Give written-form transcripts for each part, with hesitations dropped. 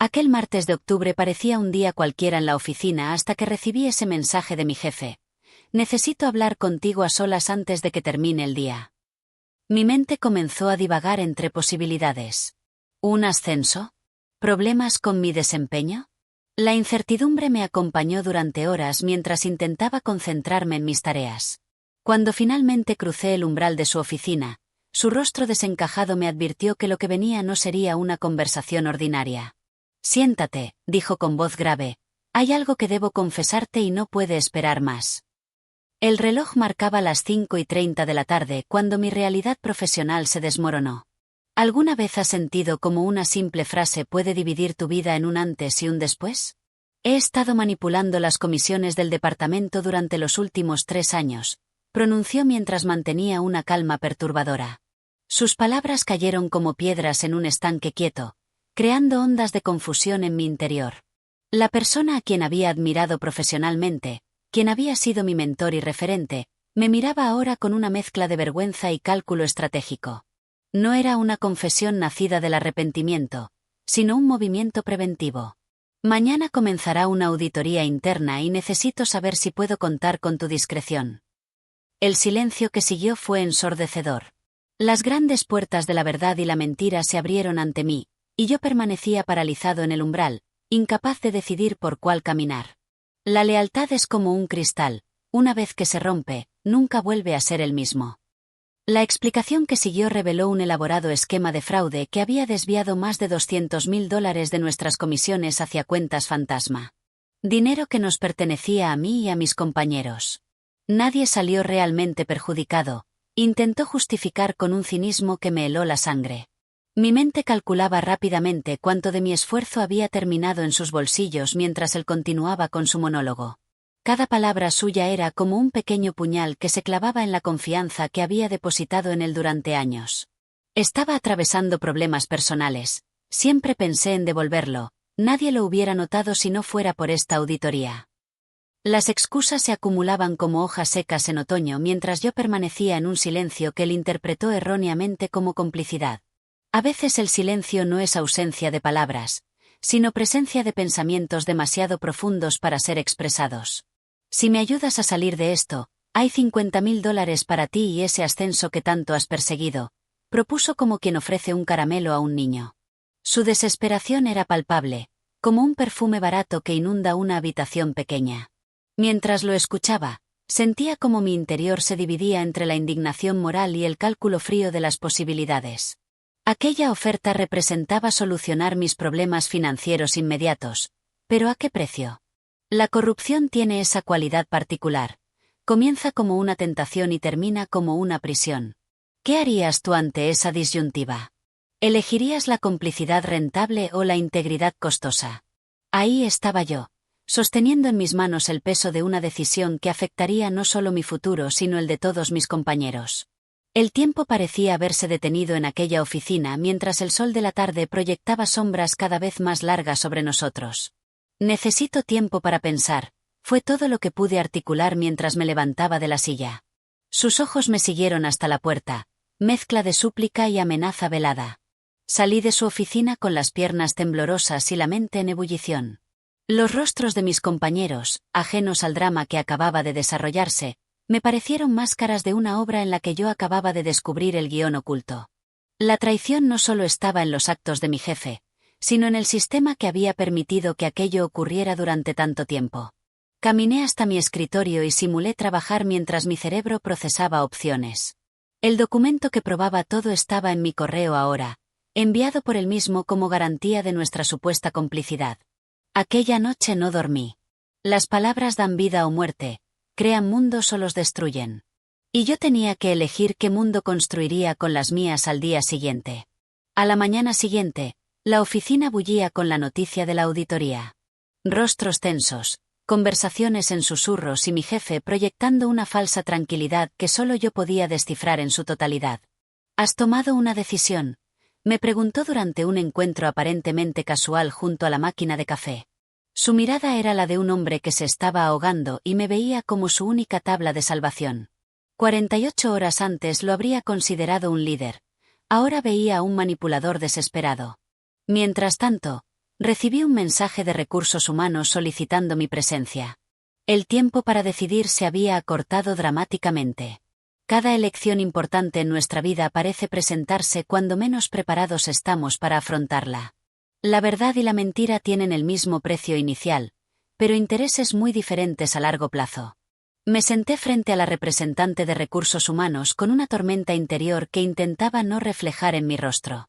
Aquel martes de octubre parecía un día cualquiera en la oficina hasta que recibí ese mensaje de mi jefe. Necesito hablar contigo a solas antes de que termine el día. Mi mente comenzó a divagar entre posibilidades. ¿Un ascenso? ¿Problemas con mi desempeño? La incertidumbre me acompañó durante horas mientras intentaba concentrarme en mis tareas. Cuando finalmente crucé el umbral de su oficina, su rostro desencajado me advirtió que lo que venía no sería una conversación ordinaria. Siéntate, dijo con voz grave. Hay algo que debo confesarte y no puede esperar más. El reloj marcaba las 5:30 de la tarde cuando mi realidad profesional se desmoronó. ¿Alguna vez has sentido cómo una simple frase puede dividir tu vida en un antes y un después? He estado manipulando las comisiones del departamento durante los últimos 3 años, pronunció mientras mantenía una calma perturbadora. Sus palabras cayeron como piedras en un estanque quieto, creando ondas de confusión en mi interior. La persona a quien había admirado profesionalmente, quien había sido mi mentor y referente, me miraba ahora con una mezcla de vergüenza y cálculo estratégico. No era una confesión nacida del arrepentimiento, sino un movimiento preventivo. Mañana comenzará una auditoría interna y necesito saber si puedo contar con tu discreción. El silencio que siguió fue ensordecedor. Las grandes puertas de la verdad y la mentira se abrieron ante mí, y yo permanecía paralizado en el umbral, incapaz de decidir por cuál caminar. La lealtad es como un cristal, una vez que se rompe, nunca vuelve a ser el mismo. La explicación que siguió reveló un elaborado esquema de fraude que había desviado más de $200.000 de nuestras comisiones hacia cuentas fantasma. Dinero que nos pertenecía a mí y a mis compañeros. Nadie salió realmente perjudicado, intentó justificar con un cinismo que me heló la sangre. Mi mente calculaba rápidamente cuánto de mi esfuerzo había terminado en sus bolsillos mientras él continuaba con su monólogo. Cada palabra suya era como un pequeño puñal que se clavaba en la confianza que había depositado en él durante años. Estaba atravesando problemas personales. Siempre pensé en devolverlo. Nadie lo hubiera notado si no fuera por esta auditoría. Las excusas se acumulaban como hojas secas en otoño mientras yo permanecía en un silencio que él interpretó erróneamente como complicidad. A veces el silencio no es ausencia de palabras, sino presencia de pensamientos demasiado profundos para ser expresados. Si me ayudas a salir de esto, hay $50.000 para ti y ese ascenso que tanto has perseguido, propuso como quien ofrece un caramelo a un niño. Su desesperación era palpable, como un perfume barato que inunda una habitación pequeña. Mientras lo escuchaba, sentía como mi interior se dividía entre la indignación moral y el cálculo frío de las posibilidades. Aquella oferta representaba solucionar mis problemas financieros inmediatos, pero ¿a qué precio? La corrupción tiene esa cualidad particular. Comienza como una tentación y termina como una prisión. ¿Qué harías tú ante esa disyuntiva? ¿Elegirías la complicidad rentable o la integridad costosa? Ahí estaba yo, sosteniendo en mis manos el peso de una decisión que afectaría no solo mi futuro sino el de todos mis compañeros. El tiempo parecía haberse detenido en aquella oficina mientras el sol de la tarde proyectaba sombras cada vez más largas sobre nosotros. Necesito tiempo para pensar, fue todo lo que pude articular mientras me levantaba de la silla. Sus ojos me siguieron hasta la puerta, mezcla de súplica y amenaza velada. Salí de su oficina con las piernas temblorosas y la mente en ebullición. Los rostros de mis compañeros, ajenos al drama que acababa de desarrollarse, me parecieron máscaras de una obra en la que yo acababa de descubrir el guión oculto. La traición no solo estaba en los actos de mi jefe, sino en el sistema que había permitido que aquello ocurriera durante tanto tiempo. Caminé hasta mi escritorio y simulé trabajar mientras mi cerebro procesaba opciones. El documento que probaba todo estaba en mi correo ahora, enviado por él mismo como garantía de nuestra supuesta complicidad. Aquella noche no dormí. Las palabras dan vida o muerte, crean mundos o los destruyen. Y yo tenía que elegir qué mundo construiría con las mías al día siguiente. A la mañana siguiente, la oficina bullía con la noticia de la auditoría. Rostros tensos, conversaciones en susurros y mi jefe proyectando una falsa tranquilidad que solo yo podía descifrar en su totalidad. ¿Has tomado una decisión?, me preguntó durante un encuentro aparentemente casual junto a la máquina de café. Su mirada era la de un hombre que se estaba ahogando y me veía como su única tabla de salvación. 48 horas antes lo habría considerado un líder. Ahora veía a un manipulador desesperado. Mientras tanto, Recibí un mensaje de Recursos Humanos solicitando mi presencia. El tiempo para decidir se había acortado dramáticamente. Cada elección importante en nuestra vida parece presentarse cuando menos preparados estamos para afrontarla. La verdad y la mentira tienen el mismo precio inicial, pero intereses muy diferentes a largo plazo. Me senté frente a la representante de Recursos Humanos con una tormenta interior que intentaba no reflejar en mi rostro.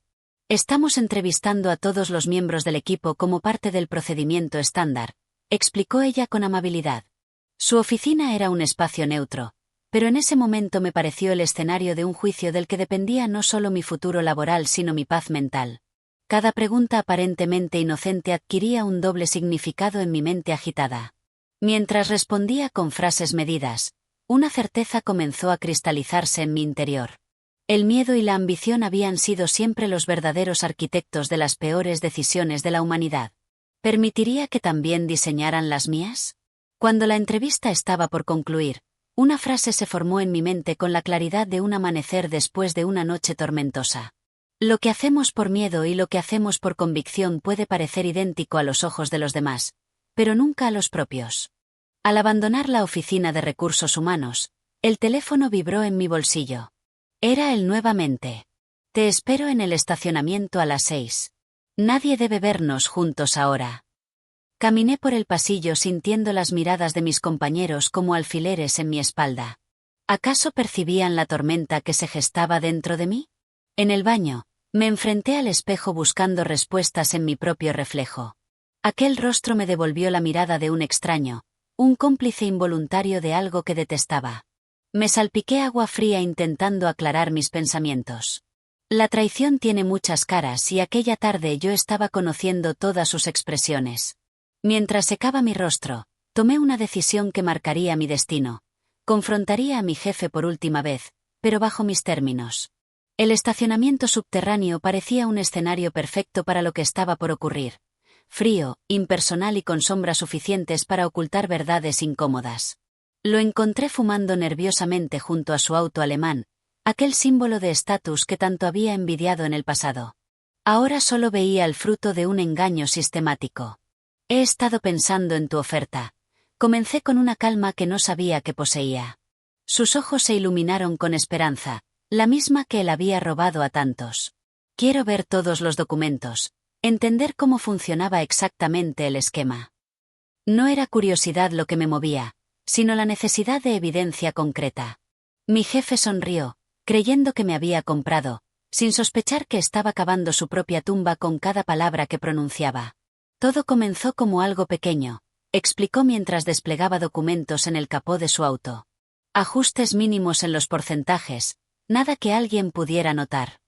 Estamos entrevistando a todos los miembros del equipo como parte del procedimiento estándar, explicó ella con amabilidad. Su oficina era un espacio neutro, pero en ese momento me pareció el escenario de un juicio del que dependía no solo mi futuro laboral sino mi paz mental. Cada pregunta aparentemente inocente adquiría un doble significado en mi mente agitada. Mientras respondía con frases medidas, una certeza comenzó a cristalizarse en mi interior. El miedo y la ambición habían sido siempre los verdaderos arquitectos de las peores decisiones de la humanidad. ¿Permitiría que también diseñaran las mías? Cuando la entrevista estaba por concluir, una frase se formó en mi mente con la claridad de un amanecer después de una noche tormentosa. Lo que hacemos por miedo y lo que hacemos por convicción puede parecer idéntico a los ojos de los demás, pero nunca a los propios. Al abandonar la oficina de Recursos Humanos, el teléfono vibró en mi bolsillo. Era él nuevamente. Te espero en el estacionamiento a las 6. Nadie debe vernos juntos ahora. Caminé por el pasillo sintiendo las miradas de mis compañeros como alfileres en mi espalda. ¿Acaso percibían la tormenta que se gestaba dentro de mí? En el baño, me enfrenté al espejo buscando respuestas en mi propio reflejo. Aquel rostro me devolvió la mirada de un extraño, un cómplice involuntario de algo que detestaba. Me salpiqué agua fría intentando aclarar mis pensamientos. La traición tiene muchas caras y aquella tarde yo estaba conociendo todas sus expresiones. Mientras secaba mi rostro, tomé una decisión que marcaría mi destino. Confrontaría a mi jefe por última vez, pero bajo mis términos. El estacionamiento subterráneo parecía un escenario perfecto para lo que estaba por ocurrir. Frío, impersonal y con sombras suficientes para ocultar verdades incómodas. Lo encontré fumando nerviosamente junto a su auto alemán, aquel símbolo de estatus que tanto había envidiado en el pasado. Ahora solo veía el fruto de un engaño sistemático. He estado pensando en tu oferta. Comencé con una calma que no sabía que poseía. Sus ojos se iluminaron con esperanza, la misma que él había robado a tantos. Quiero ver todos los documentos, entender cómo funcionaba exactamente el esquema. No era curiosidad lo que me movía, sino la necesidad de evidencia concreta. Mi jefe sonrió, creyendo que me había comprado, sin sospechar que estaba cavando su propia tumba con cada palabra que pronunciaba. Todo comenzó como algo pequeño, explicó mientras desplegaba documentos en el capó de su auto. Ajustes mínimos en los porcentajes, nada que alguien pudiera notar.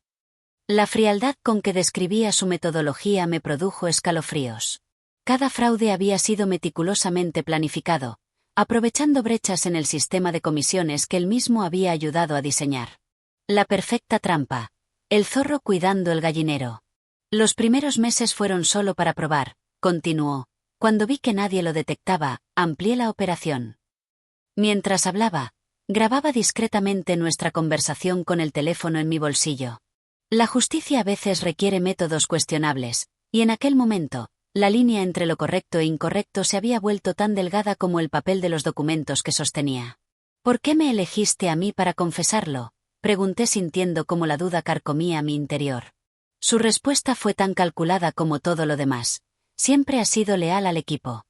La frialdad con que describía su metodología me produjo escalofríos. Cada fraude había sido meticulosamente planificado, aprovechando brechas en el sistema de comisiones que él mismo había ayudado a diseñar. La perfecta trampa. El zorro cuidando el gallinero. Los primeros meses fueron solo para probar, continuó. Cuando vi que nadie lo detectaba, amplié la operación. Mientras hablaba, grababa discretamente nuestra conversación con el teléfono en mi bolsillo. La justicia a veces requiere métodos cuestionables, y en aquel momento, la línea entre lo correcto e incorrecto se había vuelto tan delgada como el papel de los documentos que sostenía. ¿Por qué me elegiste a mí para confesarlo?, pregunté sintiendo cómo la duda carcomía mi interior. Su respuesta fue tan calculada como todo lo demás. Siempre has sido leal al equipo.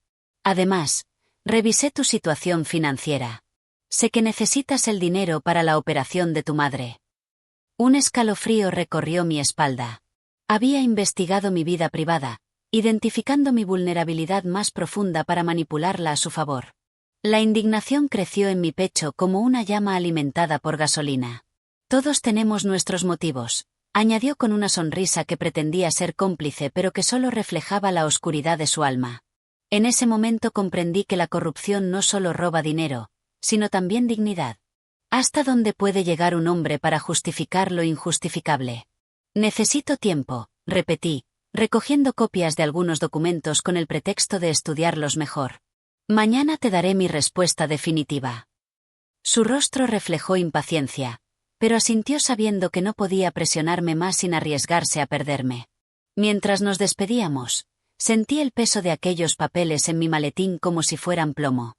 Además, revisé tu situación financiera. Sé que necesitas el dinero para la operación de tu madre. Un escalofrío recorrió mi espalda. Había investigado mi vida privada, identificando mi vulnerabilidad más profunda para manipularla a su favor. La indignación creció en mi pecho como una llama alimentada por gasolina. Todos tenemos nuestros motivos, añadió con una sonrisa que pretendía ser cómplice pero que solo reflejaba la oscuridad de su alma. En ese momento comprendí que la corrupción no solo roba dinero, sino también dignidad. ¿Hasta dónde puede llegar un hombre para justificar lo injustificable? Necesito tiempo, repetí, recogiendo copias de algunos documentos con el pretexto de estudiarlos mejor. Mañana te daré mi respuesta definitiva. Su rostro reflejó impaciencia, pero asintió sabiendo que no podía presionarme más sin arriesgarse a perderme. Mientras nos despedíamos, Sentí el peso de aquellos papeles en mi maletín como si fueran plomo.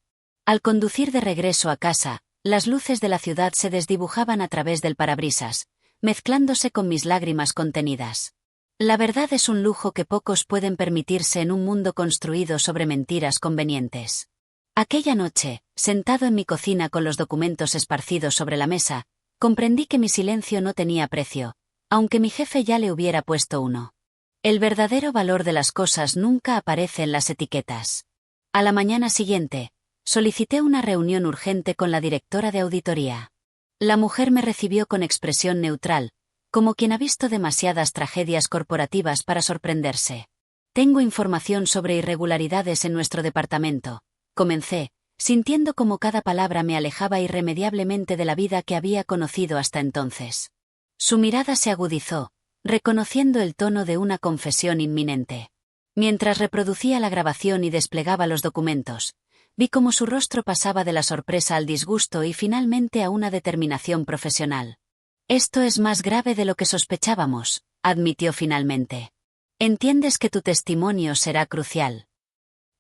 Al conducir de regreso a casa, las luces de la ciudad se desdibujaban a través del parabrisas, mezclándose con mis lágrimas contenidas. La verdad es un lujo que pocos pueden permitirse en un mundo construido sobre mentiras convenientes. Aquella noche, sentado en mi cocina con los documentos esparcidos sobre la mesa, comprendí que mi silencio no tenía precio, aunque mi jefe ya le hubiera puesto uno. El verdadero valor de las cosas nunca aparece en las etiquetas. A la mañana siguiente, solicité una reunión urgente con la directora de auditoría. La mujer me recibió con expresión neutral, como quien ha visto demasiadas tragedias corporativas para sorprenderse. Tengo información sobre irregularidades en nuestro departamento, comencé, sintiendo como cada palabra me alejaba irremediablemente de la vida que había conocido hasta entonces. Su mirada se agudizó, reconociendo el tono de una confesión inminente. Mientras reproducía la grabación y desplegaba los documentos, vi cómo su rostro pasaba de la sorpresa al disgusto y finalmente a una determinación profesional. Esto es más grave de lo que sospechábamos, admitió finalmente. Entiendes que tu testimonio será crucial.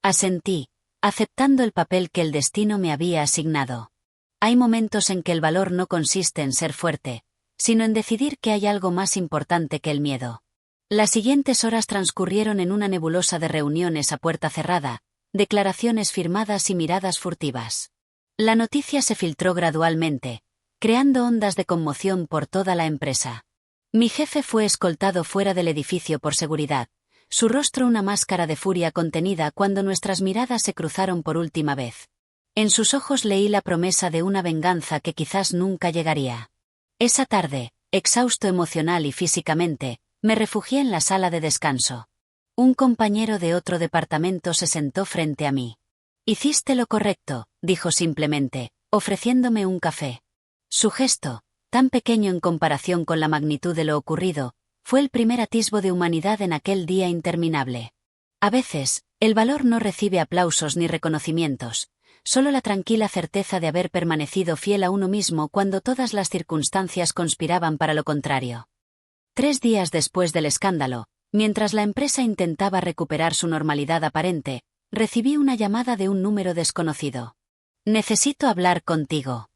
Asentí, aceptando el papel que el destino me había asignado. Hay momentos en que el valor no consiste en ser fuerte, sino en decidir que hay algo más importante que el miedo. Las siguientes horas transcurrieron en una nebulosa de reuniones a puerta cerrada, declaraciones firmadas y miradas furtivas. La noticia se filtró gradualmente, creando ondas de conmoción por toda la empresa. Mi jefe fue escoltado fuera del edificio por seguridad, su rostro una máscara de furia contenida cuando nuestras miradas se cruzaron por última vez. En sus ojos leí la promesa de una venganza que quizás nunca llegaría. Esa tarde, exhausto emocional y físicamente, me refugié en la sala de descanso. Un compañero de otro departamento se sentó frente a mí. Hiciste lo correcto, dijo simplemente, ofreciéndome un café. Su gesto, tan pequeño en comparación con la magnitud de lo ocurrido, fue el primer atisbo de humanidad en aquel día interminable. A veces, el valor no recibe aplausos ni reconocimientos, solo la tranquila certeza de haber permanecido fiel a uno mismo cuando todas las circunstancias conspiraban para lo contrario. 3 días después del escándalo, mientras la empresa intentaba recuperar su normalidad aparente, recibí una llamada de un número desconocido. Necesito hablar contigo.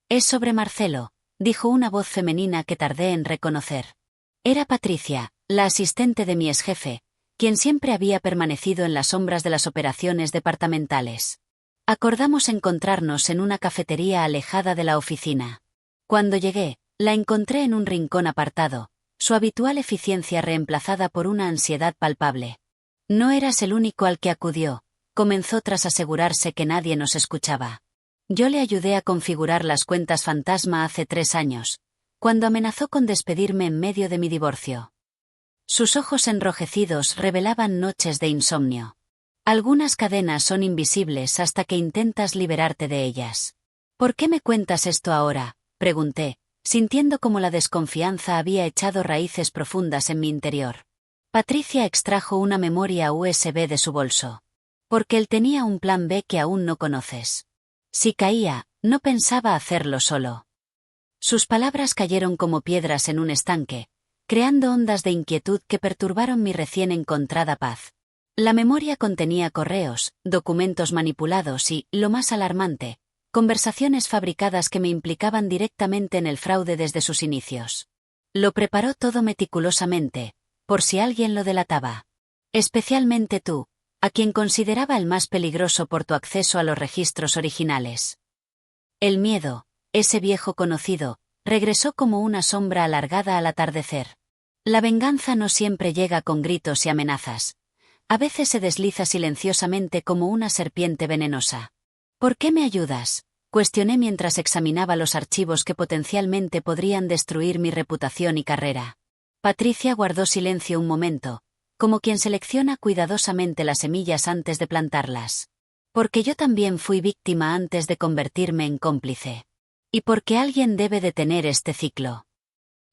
Es sobre Marcelo, dijo una voz femenina que tardé en reconocer. Era Patricia, la asistente de mi exjefe, quien siempre había permanecido en las sombras de las operaciones departamentales. Acordamos encontrarnos en una cafetería alejada de la oficina. Cuando llegué, la encontré en un rincón apartado, su habitual eficiencia reemplazada por una ansiedad palpable. No eras el único al que acudió, comenzó tras asegurarse que nadie nos escuchaba. Yo le ayudé a configurar las cuentas fantasma hace 3 años, cuando amenazó con despedirme en medio de mi divorcio. Sus ojos enrojecidos revelaban noches de insomnio. Algunas cadenas son invisibles hasta que intentas liberarte de ellas. ¿Por qué me cuentas esto ahora?, pregunté, sintiendo como la desconfianza había echado raíces profundas en mi interior. Patricia extrajo una memoria USB de su bolso. Porque él tenía un plan B que aún no conoces. Si caía, no pensaba hacerlo solo. Sus palabras cayeron como piedras en un estanque, creando ondas de inquietud que perturbaron mi recién encontrada paz. La memoria contenía correos, documentos manipulados y, lo más alarmante, conversaciones fabricadas que me implicaban directamente en el fraude desde sus inicios. Lo preparó todo meticulosamente, por si alguien lo delataba. Especialmente tú, a quien consideraba el más peligroso por tu acceso a los registros originales. El miedo, ese viejo conocido, regresó como una sombra alargada al atardecer. La venganza no siempre llega con gritos y amenazas. A veces se desliza silenciosamente como una serpiente venenosa. ¿Por qué me ayudas?, cuestioné mientras examinaba los archivos que potencialmente podrían destruir mi reputación y carrera. Patricia guardó silencio un momento, como quien selecciona cuidadosamente las semillas antes de plantarlas. Porque yo también fui víctima antes de convertirme en cómplice. Y porque alguien debe detener este ciclo.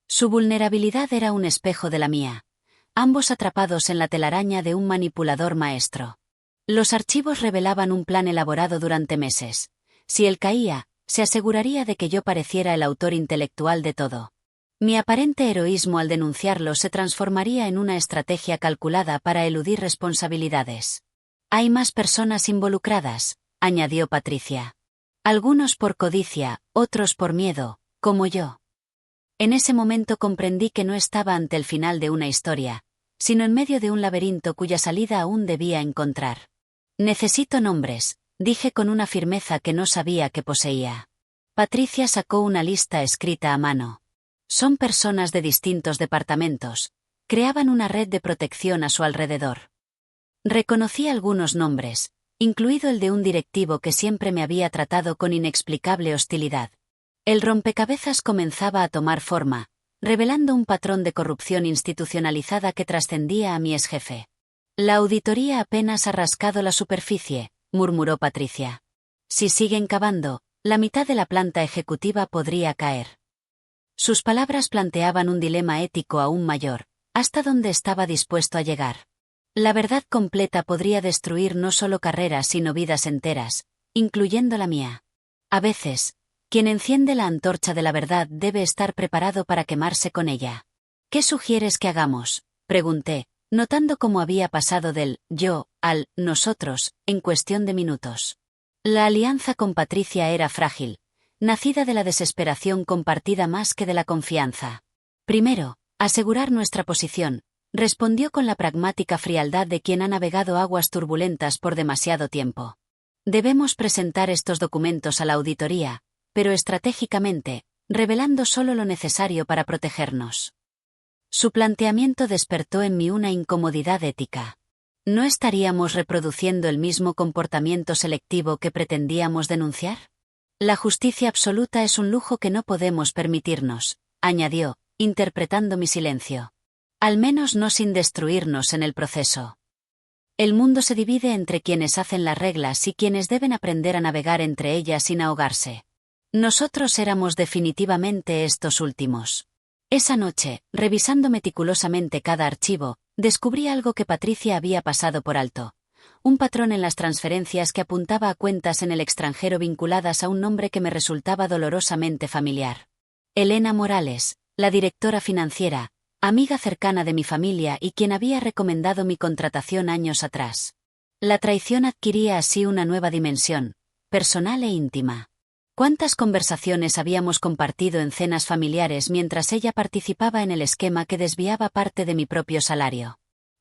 Su vulnerabilidad era un espejo de la mía, ambos atrapados en la telaraña de un manipulador maestro. Los archivos revelaban un plan elaborado durante meses. Si él caía, se aseguraría de que yo pareciera el autor intelectual de todo. Mi aparente heroísmo al denunciarlo se transformaría en una estrategia calculada para eludir responsabilidades. Hay más personas involucradas, añadió Patricia. Algunos por codicia, otros por miedo, como yo. En ese momento comprendí que no estaba ante el final de una historia, sino en medio de un laberinto cuya salida aún debía encontrar. Necesito nombres, dije con una firmeza que no sabía que poseía. Patricia sacó una lista escrita a mano. Son personas de distintos departamentos. Creaban una red de protección a su alrededor. Reconocí algunos nombres, incluido el de un directivo que siempre me había tratado con inexplicable hostilidad. El rompecabezas comenzaba a tomar forma, revelando un patrón de corrupción institucionalizada que trascendía a mi exjefe. La auditoría apenas ha rascado la superficie, murmuró Patricia. Si siguen cavando, la mitad de la planta ejecutiva podría caer. Sus palabras planteaban un dilema ético aún mayor. ¿Hasta dónde estaba dispuesto a llegar? La verdad completa podría destruir no solo carreras sino vidas enteras, incluyendo la mía. A veces, quien enciende la antorcha de la verdad debe estar preparado para quemarse con ella. ¿Qué sugieres que hagamos?, pregunté, notando cómo había pasado del yo al nosotros en cuestión de minutos. La alianza con Patricia era frágil, nacida de la desesperación compartida más que de la confianza. Primero, asegurar nuestra posición, respondió con la pragmática frialdad de quien ha navegado aguas turbulentas por demasiado tiempo. Debemos presentar estos documentos a la auditoría, pero estratégicamente, revelando solo lo necesario para protegernos. Su planteamiento despertó en mí una incomodidad ética. ¿No estaríamos reproduciendo el mismo comportamiento selectivo que pretendíamos denunciar? La justicia absoluta es un lujo que no podemos permitirnos, añadió, interpretando mi silencio. Al menos no sin destruirnos en el proceso. El mundo se divide entre quienes hacen las reglas y quienes deben aprender a navegar entre ellas sin ahogarse. Nosotros éramos definitivamente estos últimos. Esa noche, revisando meticulosamente cada archivo, descubrí algo que Patricia había pasado por alto. Un patrón en las transferencias que apuntaba a cuentas en el extranjero vinculadas a un nombre que me resultaba dolorosamente familiar. Elena Morales, la directora financiera, amiga cercana de mi familia y quien había recomendado mi contratación años atrás. La traición adquiría así una nueva dimensión, personal e íntima. ¿Cuántas conversaciones habíamos compartido en cenas familiares mientras ella participaba en el esquema que desviaba parte de mi propio salario?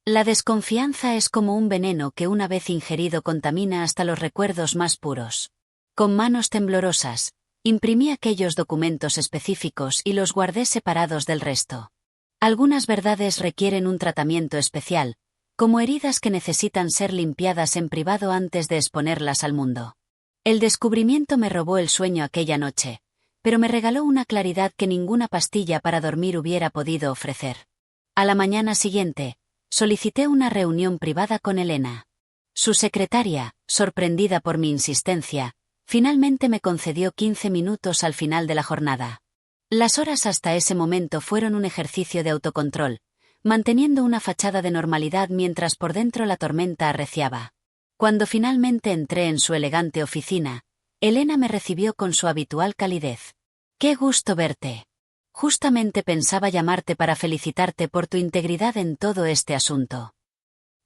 La desconfianza es como un veneno que una vez ingerido contamina hasta los recuerdos más puros. Con manos temblorosas, imprimí aquellos documentos específicos y los guardé separados del resto. Algunas verdades requieren un tratamiento especial, como heridas que necesitan ser limpiadas en privado antes de exponerlas al mundo. El descubrimiento me robó el sueño aquella noche, pero me regaló una claridad que ninguna pastilla para dormir hubiera podido ofrecer. A la mañana siguiente, solicité una reunión privada con Elena. Su secretaria, sorprendida por mi insistencia, finalmente me concedió 15 minutos al final de la jornada. Las horas hasta ese momento fueron un ejercicio de autocontrol, manteniendo una fachada de normalidad mientras por dentro la tormenta arreciaba. Cuando finalmente entré en su elegante oficina, Elena me recibió con su habitual calidez. «Qué gusto verte. Justamente pensaba llamarte para felicitarte por tu integridad en todo este asunto».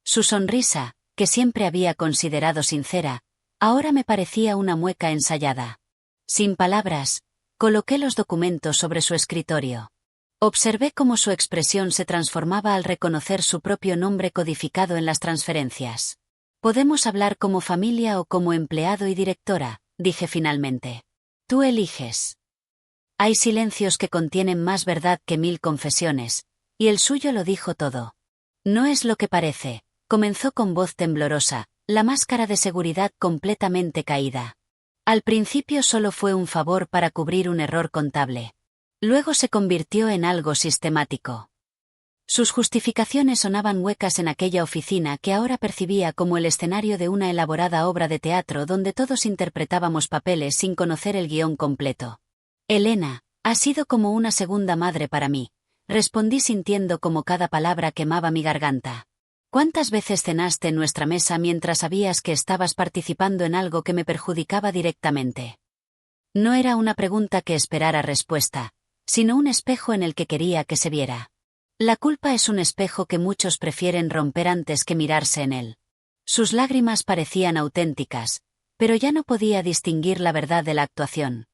Su sonrisa, que siempre había considerado sincera, ahora me parecía una mueca ensayada. Sin palabras, coloqué los documentos sobre su escritorio. Observé cómo su expresión se transformaba al reconocer su propio nombre codificado en las transferencias. «Podemos hablar como familia o como empleado y directora», dije finalmente. «Tú eliges». Hay silencios que contienen más verdad que 1000 confesiones, y el suyo lo dijo todo. «No es lo que parece», comenzó con voz temblorosa, la máscara de seguridad completamente caída. Al principio solo fue un favor para cubrir un error contable. Luego se convirtió en algo sistemático. Sus justificaciones sonaban huecas en aquella oficina que ahora percibía como el escenario de una elaborada obra de teatro donde todos interpretábamos papeles sin conocer el guión completo. «Elena, ha sido como una segunda madre para mí», respondí sintiendo como cada palabra quemaba mi garganta. «¿Cuántas veces cenaste en nuestra mesa mientras sabías que estabas participando en algo que me perjudicaba directamente?» No era una pregunta que esperara respuesta, sino un espejo en el que quería que se viera. La culpa es un espejo que muchos prefieren romper antes que mirarse en él. Sus lágrimas parecían auténticas, pero ya no podía distinguir la verdad de la actuación.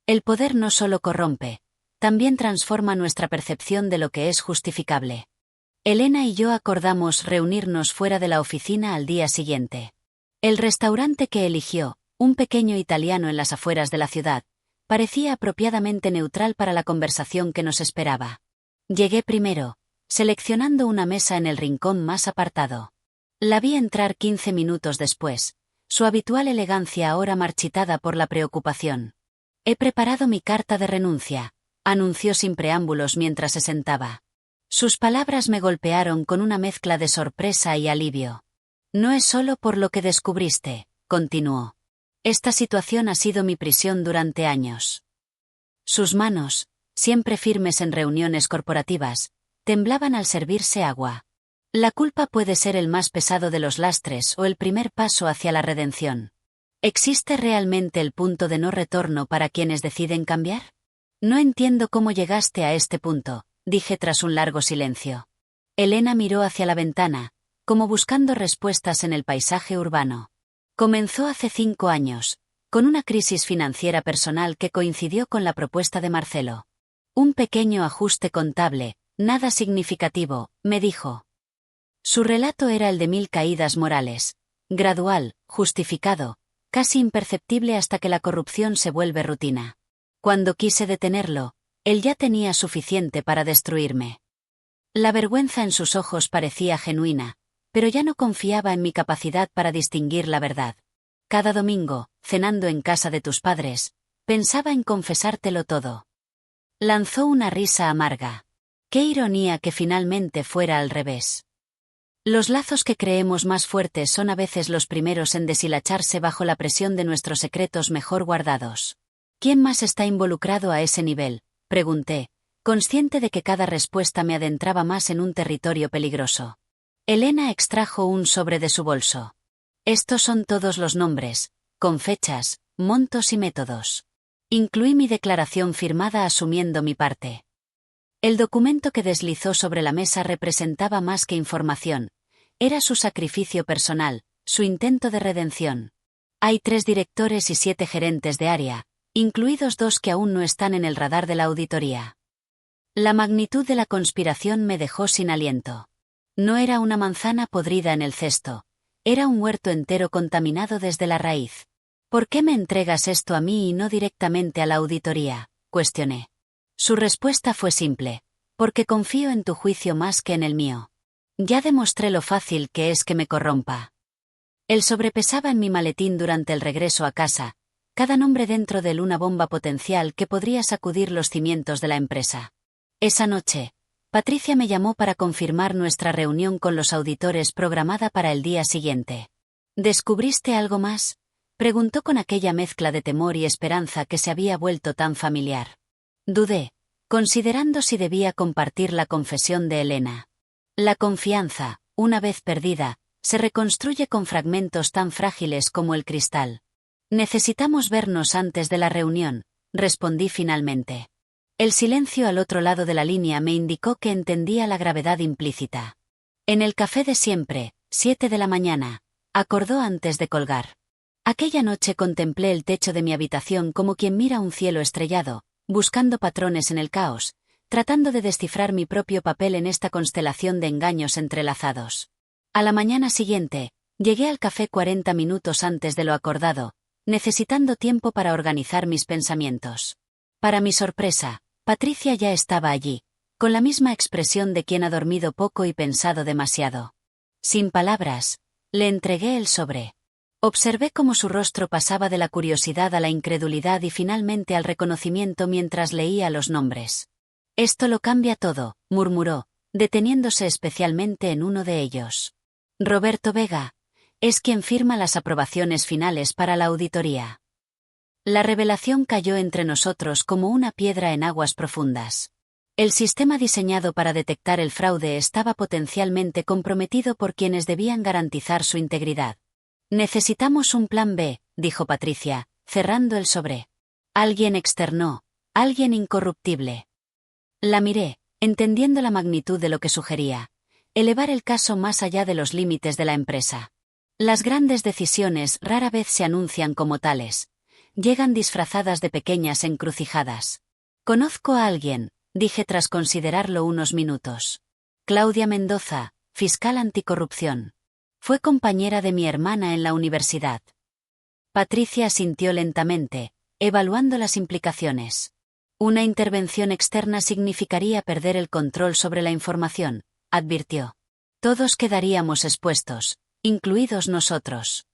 El poder no solo corrompe, también transforma nuestra percepción de lo que es justificable. Elena y yo acordamos reunirnos fuera de la oficina al día siguiente. El restaurante que eligió, un pequeño italiano en las afueras de la ciudad, parecía apropiadamente neutral para la conversación que nos esperaba. Llegué primero, seleccionando una mesa en el rincón más apartado. La vi entrar 15 minutos después, su habitual elegancia ahora marchitada por la preocupación. He preparado mi carta de renuncia, anunció sin preámbulos mientras se sentaba. Sus palabras me golpearon con una mezcla de sorpresa y alivio. No es solo por lo que descubriste, continuó. Esta situación ha sido mi prisión durante años. Sus manos, siempre firmes en reuniones corporativas, temblaban al servirse agua. La culpa puede ser el más pesado de los lastres o el primer paso hacia la redención. ¿Existe realmente el punto de no retorno para quienes deciden cambiar? No entiendo cómo llegaste a este punto, dije tras un largo silencio. Elena miró hacia la ventana, como buscando respuestas en el paisaje urbano. Comenzó hace 5 años, con una crisis financiera personal que coincidió con la propuesta de Marcelo. Un pequeño ajuste contable, nada significativo, me dijo. Su relato era el de 1000 caídas morales, gradual, justificado, casi imperceptible hasta que la corrupción se vuelve rutina. Cuando quise detenerlo, él ya tenía suficiente para destruirme. La vergüenza en sus ojos parecía genuina, pero ya no confiaba en mi capacidad para distinguir la verdad. Cada domingo, cenando en casa de tus padres, pensaba en confesártelo todo. Lanzó una risa amarga. Qué ironía que finalmente fuera al revés. Los lazos que creemos más fuertes son a veces los primeros en deshilacharse bajo la presión de nuestros secretos mejor guardados. ¿Quién más está involucrado a ese nivel?, pregunté, consciente de que cada respuesta me adentraba más en un territorio peligroso. Elena extrajo un sobre de su bolso. Estos son todos los nombres, con fechas, montos y métodos. Incluí mi declaración firmada asumiendo mi parte. El documento que deslizó sobre la mesa representaba más que información. Era su sacrificio personal, su intento de redención. Hay 3 directores y 7 gerentes de área, incluidos 2 que aún no están en el radar de la auditoría. La magnitud de la conspiración me dejó sin aliento. No era una manzana podrida en el cesto, era un huerto entero contaminado desde la raíz. ¿Por qué me entregas esto a mí y no directamente a la auditoría?, cuestioné. Su respuesta fue simple: porque confío en tu juicio más que en el mío. Ya demostré lo fácil que es que me corrompa. El sobre pesaba en mi maletín durante el regreso a casa, cada nombre dentro de él una bomba potencial que podría sacudir los cimientos de la empresa. Esa noche, Patricia me llamó para confirmar nuestra reunión con los auditores programada para el día siguiente. ¿Descubriste algo más?, preguntó con aquella mezcla de temor y esperanza que se había vuelto tan familiar. Dudé, considerando si debía compartir la confesión de Elena. La confianza, una vez perdida, se reconstruye con fragmentos tan frágiles como el cristal. Necesitamos vernos antes de la reunión, respondí finalmente. El silencio al otro lado de la línea me indicó que entendía la gravedad implícita. En el café de siempre, 7 de la mañana, acordó antes de colgar. Aquella noche contemplé el techo de mi habitación como quien mira un cielo estrellado, buscando patrones en el caos, tratando de descifrar mi propio papel en esta constelación de engaños entrelazados. A la mañana siguiente, llegué al café 40 minutos antes de lo acordado, necesitando tiempo para organizar mis pensamientos. Para mi sorpresa, Patricia ya estaba allí, con la misma expresión de quien ha dormido poco y pensado demasiado. Sin palabras, le entregué el sobre. Observé cómo su rostro pasaba de la curiosidad a la incredulidad y finalmente al reconocimiento mientras leía los nombres. Esto lo cambia todo, murmuró, deteniéndose especialmente en uno de ellos. Roberto Vega es quien firma las aprobaciones finales para la auditoría. La revelación cayó entre nosotros como una piedra en aguas profundas. El sistema diseñado para detectar el fraude estaba potencialmente comprometido por quienes debían garantizar su integridad. Necesitamos un plan B, dijo Patricia, cerrando el sobre. Alguien externo, alguien incorruptible. La miré, entendiendo la magnitud de lo que sugería. Elevar el caso más allá de los límites de la empresa. Las grandes decisiones rara vez se anuncian como tales. Llegan disfrazadas de pequeñas encrucijadas. Conozco a alguien, dije tras considerarlo unos minutos. Claudia Mendoza, fiscal anticorrupción. Fue compañera de mi hermana en la universidad. Patricia asintió lentamente, evaluando las implicaciones. Una intervención externa significaría perder el control sobre la información, advirtió. Todos quedaríamos expuestos, incluidos nosotros.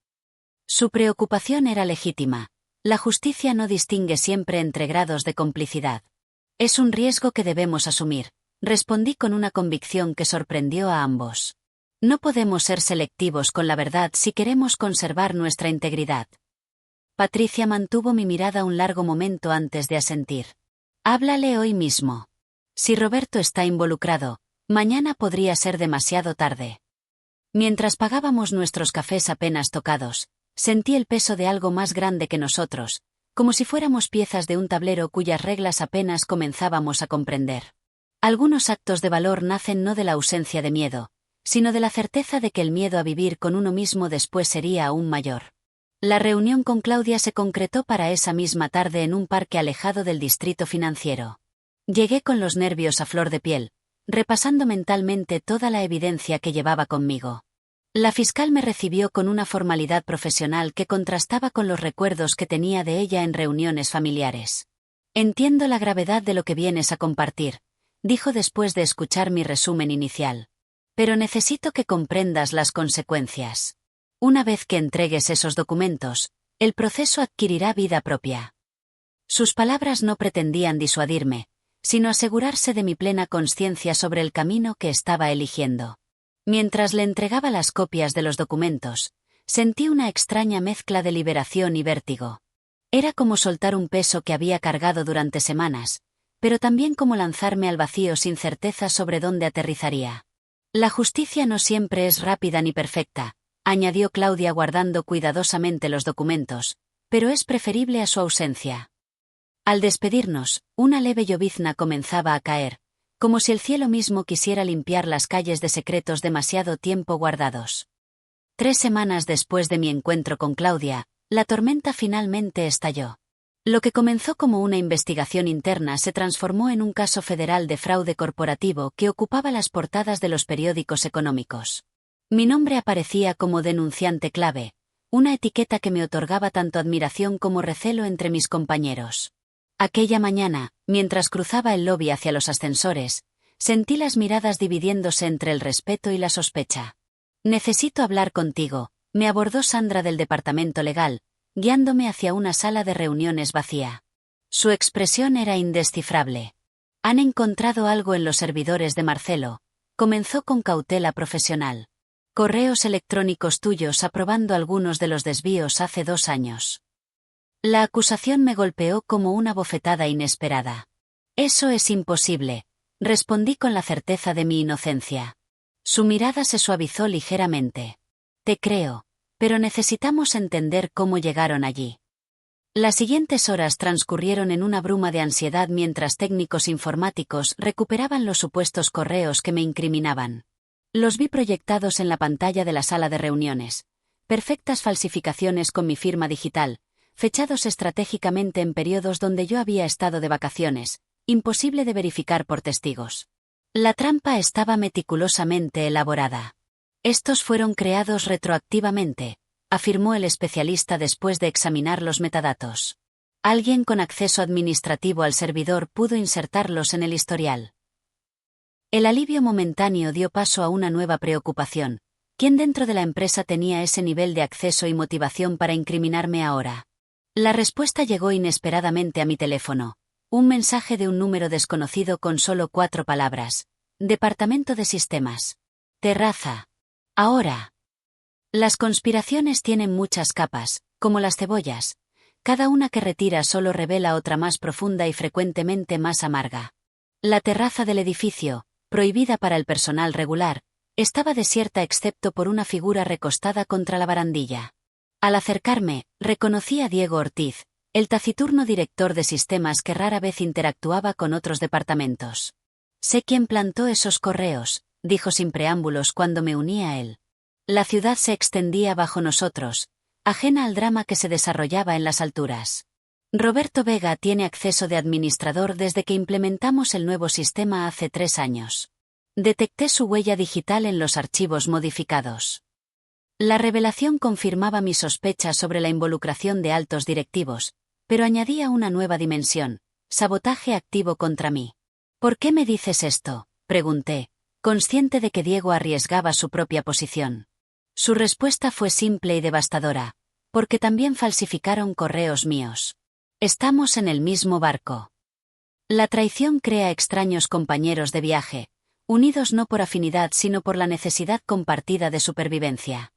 Su preocupación era legítima. La justicia no distingue siempre entre grados de complicidad. Es un riesgo que debemos asumir, respondí con una convicción que sorprendió a ambos. No podemos ser selectivos con la verdad si queremos conservar nuestra integridad. Patricia mantuvo mi mirada un largo momento antes de asentir. Háblale hoy mismo. Si Roberto está involucrado, mañana podría ser demasiado tarde. Mientras pagábamos nuestros cafés apenas tocados, sentí el peso de algo más grande que nosotros, como si fuéramos piezas de un tablero cuyas reglas apenas comenzábamos a comprender. Algunos actos de valor nacen no de la ausencia de miedo, sino de la certeza de que el miedo a vivir con uno mismo después sería aún mayor. La reunión con Claudia se concretó para esa misma tarde en un parque alejado del distrito financiero. Llegué con los nervios a flor de piel, repasando mentalmente toda la evidencia que llevaba conmigo. La fiscal me recibió con una formalidad profesional que contrastaba con los recuerdos que tenía de ella en reuniones familiares. Entiendo la gravedad de lo que vienes a compartir, dijo después de escuchar mi resumen inicial. Pero necesito que comprendas las consecuencias. Una vez que entregues esos documentos, el proceso adquirirá vida propia. Sus palabras no pretendían disuadirme, sino asegurarse de mi plena conciencia sobre el camino que estaba eligiendo. Mientras le entregaba las copias de los documentos, sentí una extraña mezcla de liberación y vértigo. Era como soltar un peso que había cargado durante semanas, pero también como lanzarme al vacío sin certeza sobre dónde aterrizaría. La justicia no siempre es rápida ni perfecta, añadió Claudia guardando cuidadosamente los documentos, pero es preferible a su ausencia. Al despedirnos, una leve llovizna comenzaba a caer, como si el cielo mismo quisiera limpiar las calles de secretos demasiado tiempo guardados. 3 semanas después de mi encuentro con Claudia, la tormenta finalmente estalló. Lo que comenzó como una investigación interna se transformó en un caso federal de fraude corporativo que ocupaba las portadas de los periódicos económicos. Mi nombre aparecía como denunciante clave, una etiqueta que me otorgaba tanto admiración como recelo entre mis compañeros. Aquella mañana, mientras cruzaba el lobby hacia los ascensores, sentí las miradas dividiéndose entre el respeto y la sospecha. Necesito hablar contigo, me abordó Sandra del departamento legal, guiándome hacia una sala de reuniones vacía. Su expresión era indescifrable. Han encontrado algo en los servidores de Marcelo, comenzó con cautela profesional. Correos electrónicos tuyos aprobando algunos de los desvíos hace 2 años. La acusación me golpeó como una bofetada inesperada. Eso es imposible, respondí con la certeza de mi inocencia. Su mirada se suavizó ligeramente. Te creo, pero necesitamos entender cómo llegaron allí. Las siguientes horas transcurrieron en una bruma de ansiedad mientras técnicos informáticos recuperaban los supuestos correos que me incriminaban. Los vi proyectados en la pantalla de la sala de reuniones. Perfectas falsificaciones con mi firma digital, fechados estratégicamente en periodos donde yo había estado de vacaciones, imposible de verificar por testigos. La trampa estaba meticulosamente elaborada. Estos fueron creados retroactivamente, afirmó el especialista después de examinar los metadatos. Alguien con acceso administrativo al servidor pudo insertarlos en el historial. El alivio momentáneo dio paso a una nueva preocupación. ¿Quién dentro de la empresa tenía ese nivel de acceso y motivación para incriminarme ahora? La respuesta llegó inesperadamente a mi teléfono. Un mensaje de un número desconocido con solo 4 palabras. Departamento de Sistemas. Terraza. Ahora. Las conspiraciones tienen muchas capas, como las cebollas. Cada una que retira solo revela otra más profunda y frecuentemente más amarga. La terraza del edificio, prohibida para el personal regular, estaba desierta excepto por una figura recostada contra la barandilla. Al acercarme, reconocí a Diego Ortiz, el taciturno director de sistemas que rara vez interactuaba con otros departamentos. Sé quién plantó esos correos, dijo sin preámbulos cuando me uní a él. La ciudad se extendía bajo nosotros, ajena al drama que se desarrollaba en las alturas. Roberto Vega tiene acceso de administrador desde que implementamos el nuevo sistema hace 3 años. Detecté su huella digital en los archivos modificados. La revelación confirmaba mi sospecha sobre la involucración de altos directivos, pero añadía una nueva dimensión: sabotaje activo contra mí. ¿Por qué me dices esto?, pregunté, consciente de que Diego arriesgaba su propia posición. Su respuesta fue simple y devastadora: porque también falsificaron correos míos. Estamos en el mismo barco. La traición crea extraños compañeros de viaje, unidos no por afinidad sino por la necesidad compartida de supervivencia.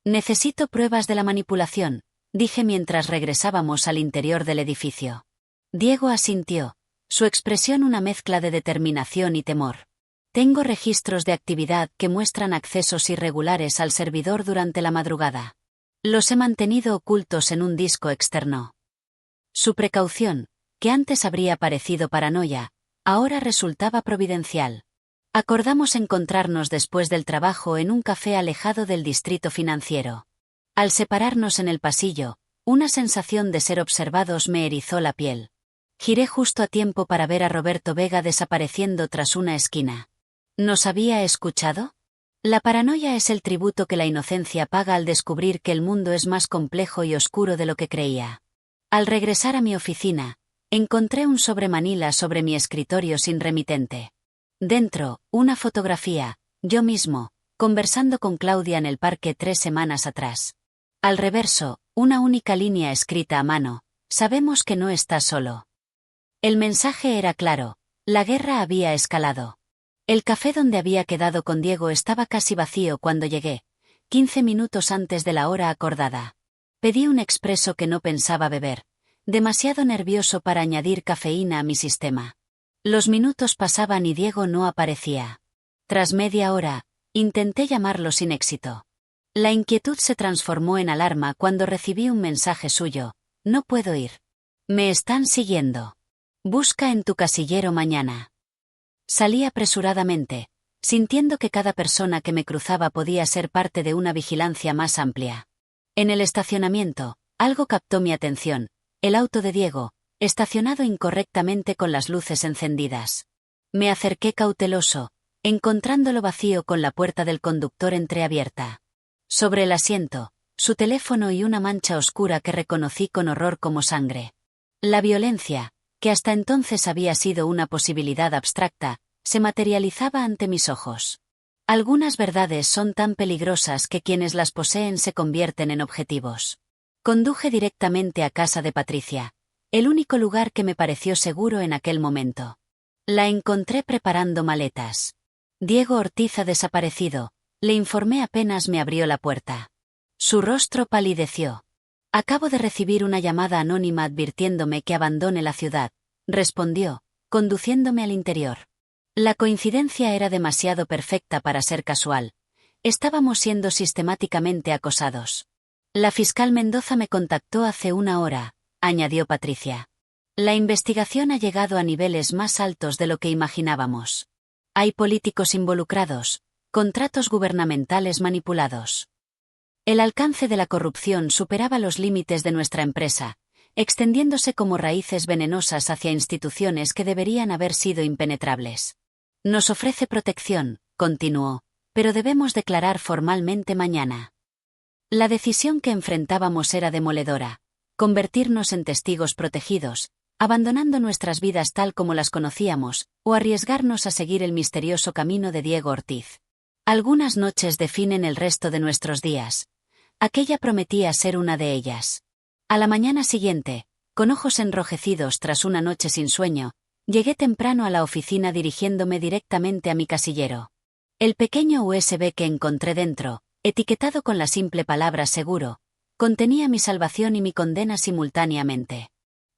Necesito pruebas de la manipulación, dije mientras regresábamos al interior del edificio. Diego asintió, su expresión una mezcla de determinación y temor. Tengo registros de actividad que muestran accesos irregulares al servidor durante la madrugada. Los he mantenido ocultos en un disco externo. Su precaución, que antes habría parecido paranoia, ahora resultaba providencial. Acordamos encontrarnos después del trabajo en un café alejado del distrito financiero. Al separarnos en el pasillo, una sensación de ser observados me erizó la piel. Giré justo a tiempo para ver a Roberto Vega desapareciendo tras una esquina. ¿Nos había escuchado? La paranoia es el tributo que la inocencia paga al descubrir que el mundo es más complejo y oscuro de lo que creía. Al regresar a mi oficina, encontré un sobremanila sobre mi escritorio sin remitente. Dentro, una fotografía, yo mismo, conversando con Claudia en el parque 3 semanas atrás. Al reverso, una única línea escrita a mano: sabemos que no estás solo. El mensaje era claro: la guerra había escalado. El café donde había quedado con Diego estaba casi vacío cuando llegué, 15 minutos antes de la hora acordada. Pedí un expreso que no pensaba beber, demasiado nervioso para añadir cafeína a mi sistema. Los minutos pasaban y Diego no aparecía. Tras media hora, intenté llamarlo sin éxito. La inquietud se transformó en alarma cuando recibí un mensaje suyo: no puedo ir. Me están siguiendo. Busca en tu casillero mañana. Salí apresuradamente, sintiendo que cada persona que me cruzaba podía ser parte de una vigilancia más amplia. En el estacionamiento, algo captó mi atención: el auto de Diego, estacionado incorrectamente con las luces encendidas. Me acerqué cauteloso, encontrándolo vacío con la puerta del conductor entreabierta. Sobre el asiento, su teléfono y una mancha oscura que reconocí con horror como sangre. La violencia, que hasta entonces había sido una posibilidad abstracta, se materializaba ante mis ojos. Algunas verdades son tan peligrosas que quienes las poseen se convierten en objetivos. Conduje directamente a casa de Patricia, el único lugar que me pareció seguro en aquel momento. La encontré preparando maletas. Diego Ortiz ha desaparecido, le informé apenas me abrió la puerta. Su rostro palideció. Acabo de recibir una llamada anónima advirtiéndome que abandone la ciudad, respondió, conduciéndome al interior. La coincidencia era demasiado perfecta para ser casual. Estábamos siendo sistemáticamente acosados. La fiscal Mendoza me contactó hace 1 hora, añadió Patricia. La investigación ha llegado a niveles más altos de lo que imaginábamos. Hay políticos involucrados, contratos gubernamentales manipulados. El alcance de la corrupción superaba los límites de nuestra empresa, extendiéndose como raíces venenosas hacia instituciones que deberían haber sido impenetrables. Nos ofrece protección, continuó, pero debemos declarar formalmente mañana. La decisión que enfrentábamos era demoledora: convertirnos en testigos protegidos, abandonando nuestras vidas tal como las conocíamos, o arriesgarnos a seguir el misterioso camino de Diego Ortiz. Algunas noches definen el resto de nuestros días. Aquella prometía ser una de ellas. A la mañana siguiente, con ojos enrojecidos tras una noche sin sueño, llegué temprano a la oficina dirigiéndome directamente a mi casillero. El pequeño USB que encontré dentro, etiquetado con la simple palabra seguro, contenía mi salvación y mi condena simultáneamente.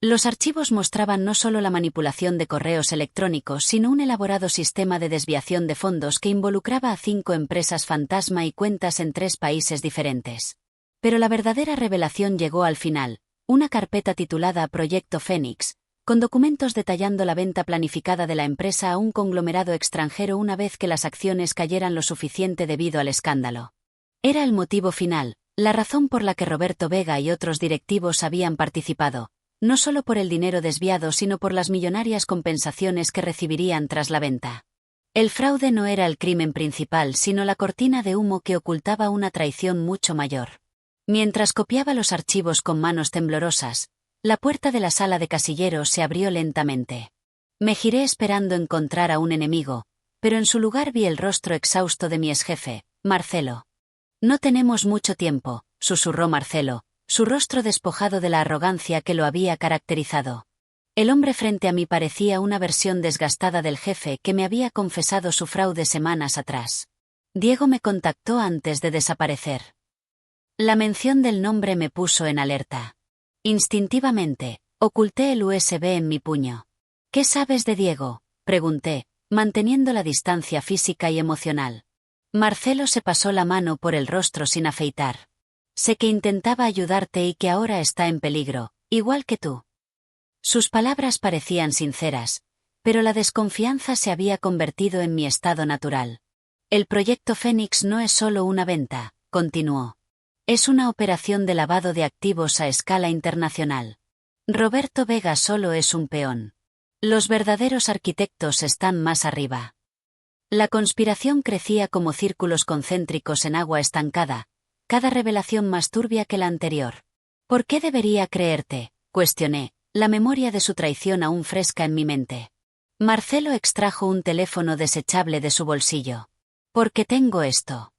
Los archivos mostraban no solo la manipulación de correos electrónicos, sino un elaborado sistema de desviación de fondos que involucraba a 5 empresas fantasma y cuentas en 3 países diferentes. Pero la verdadera revelación llegó al final: una carpeta titulada Proyecto Fénix, con documentos detallando la venta planificada de la empresa a un conglomerado extranjero una vez que las acciones cayeran lo suficiente debido al escándalo. Era el motivo final, la razón por la que Roberto Vega y otros directivos habían participado, no solo por el dinero desviado sino por las millonarias compensaciones que recibirían tras la venta. El fraude no era el crimen principal sino la cortina de humo que ocultaba una traición mucho mayor. Mientras copiaba los archivos con manos temblorosas, la puerta de la sala de casilleros se abrió lentamente. Me giré esperando encontrar a un enemigo, pero en su lugar vi el rostro exhausto de mi exjefe, Marcelo. No tenemos mucho tiempo, susurró Marcelo, su rostro despojado de la arrogancia que lo había caracterizado. El hombre frente a mí parecía una versión desgastada del jefe que me había confesado su fraude semanas atrás. Diego me contactó antes de desaparecer. La mención del nombre me puso en alerta. Instintivamente, oculté el USB en mi puño. ¿Qué sabes de Diego?, pregunté, manteniendo la distancia física y emocional. Marcelo se pasó la mano por el rostro sin afeitar. Sé que intentaba ayudarte y que ahora está en peligro, igual que tú. Sus palabras parecían sinceras, pero la desconfianza se había convertido en mi estado natural. El proyecto Fénix no es solo una venta, continuó. Es una operación de lavado de activos a escala internacional. Roberto Vega solo es un peón. Los verdaderos arquitectos están más arriba. La conspiración crecía como círculos concéntricos en agua estancada, cada revelación más turbia que la anterior. ¿Por qué debería creerte?, cuestioné, la memoria de su traición aún fresca en mi mente. Marcelo extrajo un teléfono desechable de su bolsillo. «Porque tengo esto».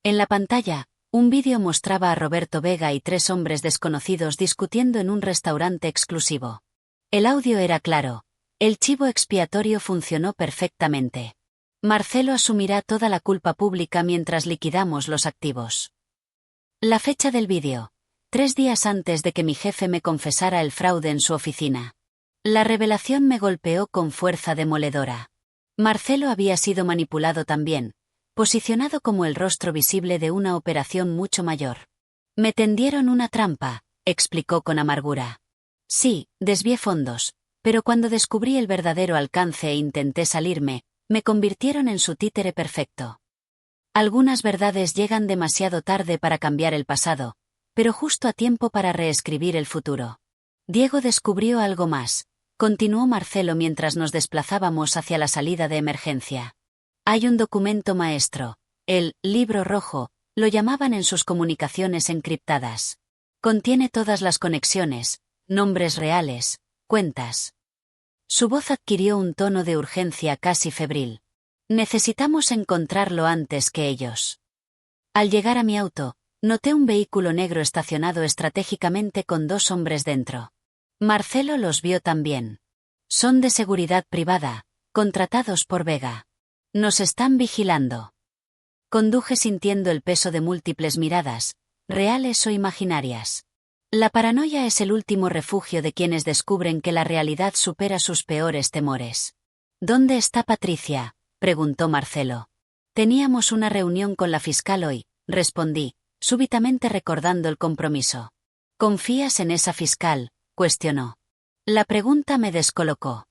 En la pantalla, un vídeo mostraba a Roberto Vega y 3 hombres desconocidos discutiendo en un restaurante exclusivo. El audio era claro. El chivo expiatorio funcionó perfectamente. Marcelo asumirá toda la culpa pública mientras liquidamos los activos. La fecha del vídeo. 3 días antes de que mi jefe me confesara el fraude en su oficina. La revelación me golpeó con fuerza demoledora. Marcelo había sido manipulado también, posicionado como el rostro visible de una operación mucho mayor. Me tendieron una trampa, explicó con amargura. Sí, desvié fondos, pero cuando descubrí el verdadero alcance e intenté salirme, me convirtieron en su títere perfecto. Algunas verdades llegan demasiado tarde para cambiar el pasado, pero justo a tiempo para reescribir el futuro. Diego descubrió algo más, continuó Marcelo mientras nos desplazábamos hacia la salida de emergencia. Hay un documento maestro, el libro rojo, lo llamaban en sus comunicaciones encriptadas. Contiene todas las conexiones, nombres reales, cuentas. Su voz adquirió un tono de urgencia casi febril. Necesitamos encontrarlo antes que ellos. Al llegar a mi auto, noté un vehículo negro estacionado estratégicamente con 2 hombres dentro. Marcelo los vio también. Son de seguridad privada, contratados por Vega. Nos están vigilando. Conduje sintiendo el peso de múltiples miradas, reales o imaginarias. La paranoia es el último refugio de quienes descubren que la realidad supera sus peores temores. ¿Dónde está Patricia?, preguntó Marcelo. Teníamos una reunión con la fiscal hoy, respondí, súbitamente recordando el compromiso. ¿Confías en esa fiscal?, cuestionó. La pregunta me descolocó.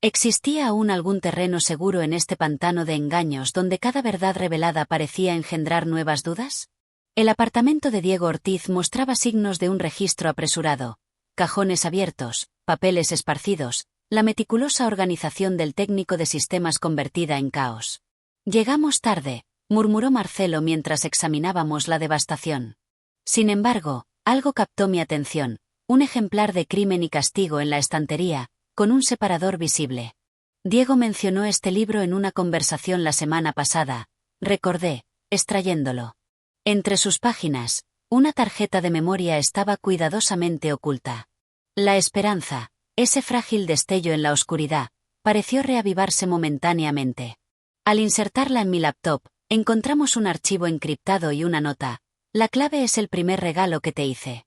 ¿Existía aún algún terreno seguro en este pantano de engaños donde cada verdad revelada parecía engendrar nuevas dudas? El apartamento de Diego Ortiz mostraba signos de un registro apresurado, cajones abiertos, papeles esparcidos, la meticulosa organización del técnico de sistemas convertida en caos. Llegamos tarde, murmuró Marcelo mientras examinábamos la devastación. Sin embargo, algo captó mi atención, un ejemplar de Crimen y Castigo en la estantería, con un separador visible. Diego mencionó este libro en una conversación la semana pasada, recordé, extrayéndolo. Entre sus páginas, una tarjeta de memoria estaba cuidadosamente oculta. La esperanza, ese frágil destello en la oscuridad, pareció reavivarse momentáneamente. Al insertarla en mi laptop, encontramos un archivo encriptado y una nota. La clave es el primer regalo que te hice.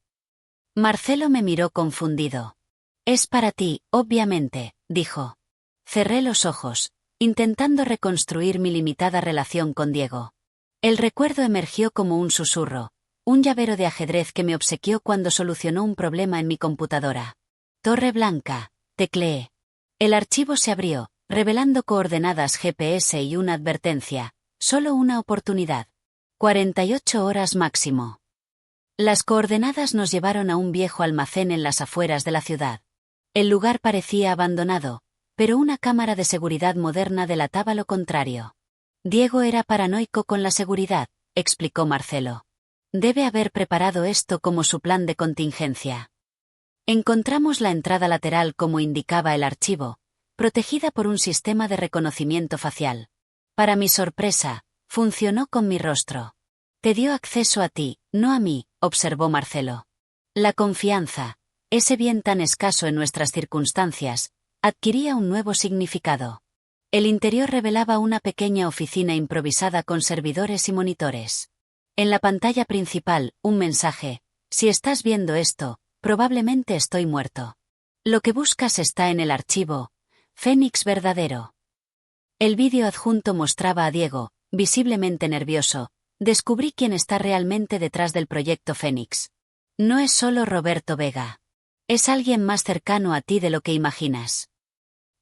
Marcelo me miró confundido. Es para ti, obviamente, dijo. Cerré los ojos, intentando reconstruir mi limitada relación con Diego. El recuerdo emergió como un susurro, un llavero de ajedrez que me obsequió cuando solucionó un problema en mi computadora. Torre Blanca, Tecleé. El archivo se abrió, revelando coordenadas GPS y una advertencia. Solo una oportunidad. 48 horas máximo. Las coordenadas nos llevaron a un viejo almacén en las afueras de la ciudad. El lugar parecía abandonado, pero una cámara de seguridad moderna delataba lo contrario. Diego era paranoico con la seguridad, explicó Marcelo. Debe haber preparado esto como su plan de contingencia. Encontramos la entrada lateral como indicaba el archivo, protegida por un sistema de reconocimiento facial. Para mi sorpresa, funcionó con mi rostro. Te dio acceso a ti, no a mí, observó Marcelo. La confianza, ese bien tan escaso en nuestras circunstancias, adquiría un nuevo significado. El interior revelaba una pequeña oficina improvisada con servidores y monitores. En la pantalla principal, un mensaje: si estás viendo esto, probablemente estoy muerto. Lo que buscas está en el archivo Fénix verdadero. El vídeo adjunto mostraba a Diego, visiblemente nervioso. Descubrí quién está realmente detrás del proyecto Fénix. No es solo Roberto Vega. Es alguien más cercano a ti de lo que imaginas.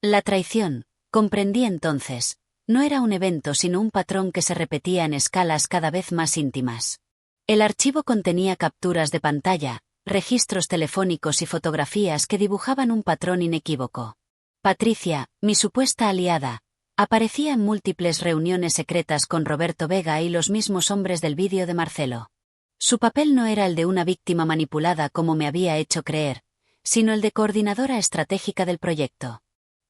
La traición, comprendí entonces, no era un evento sino un patrón que se repetía en escalas cada vez más íntimas. El archivo contenía capturas de pantalla, registros telefónicos y fotografías que dibujaban un patrón inequívoco. Patricia, mi supuesta aliada, aparecía en múltiples reuniones secretas con Roberto Vega y los mismos hombres del vídeo de Marcelo. Su papel no era el de una víctima manipulada como me había hecho creer, sino el de coordinadora estratégica del proyecto.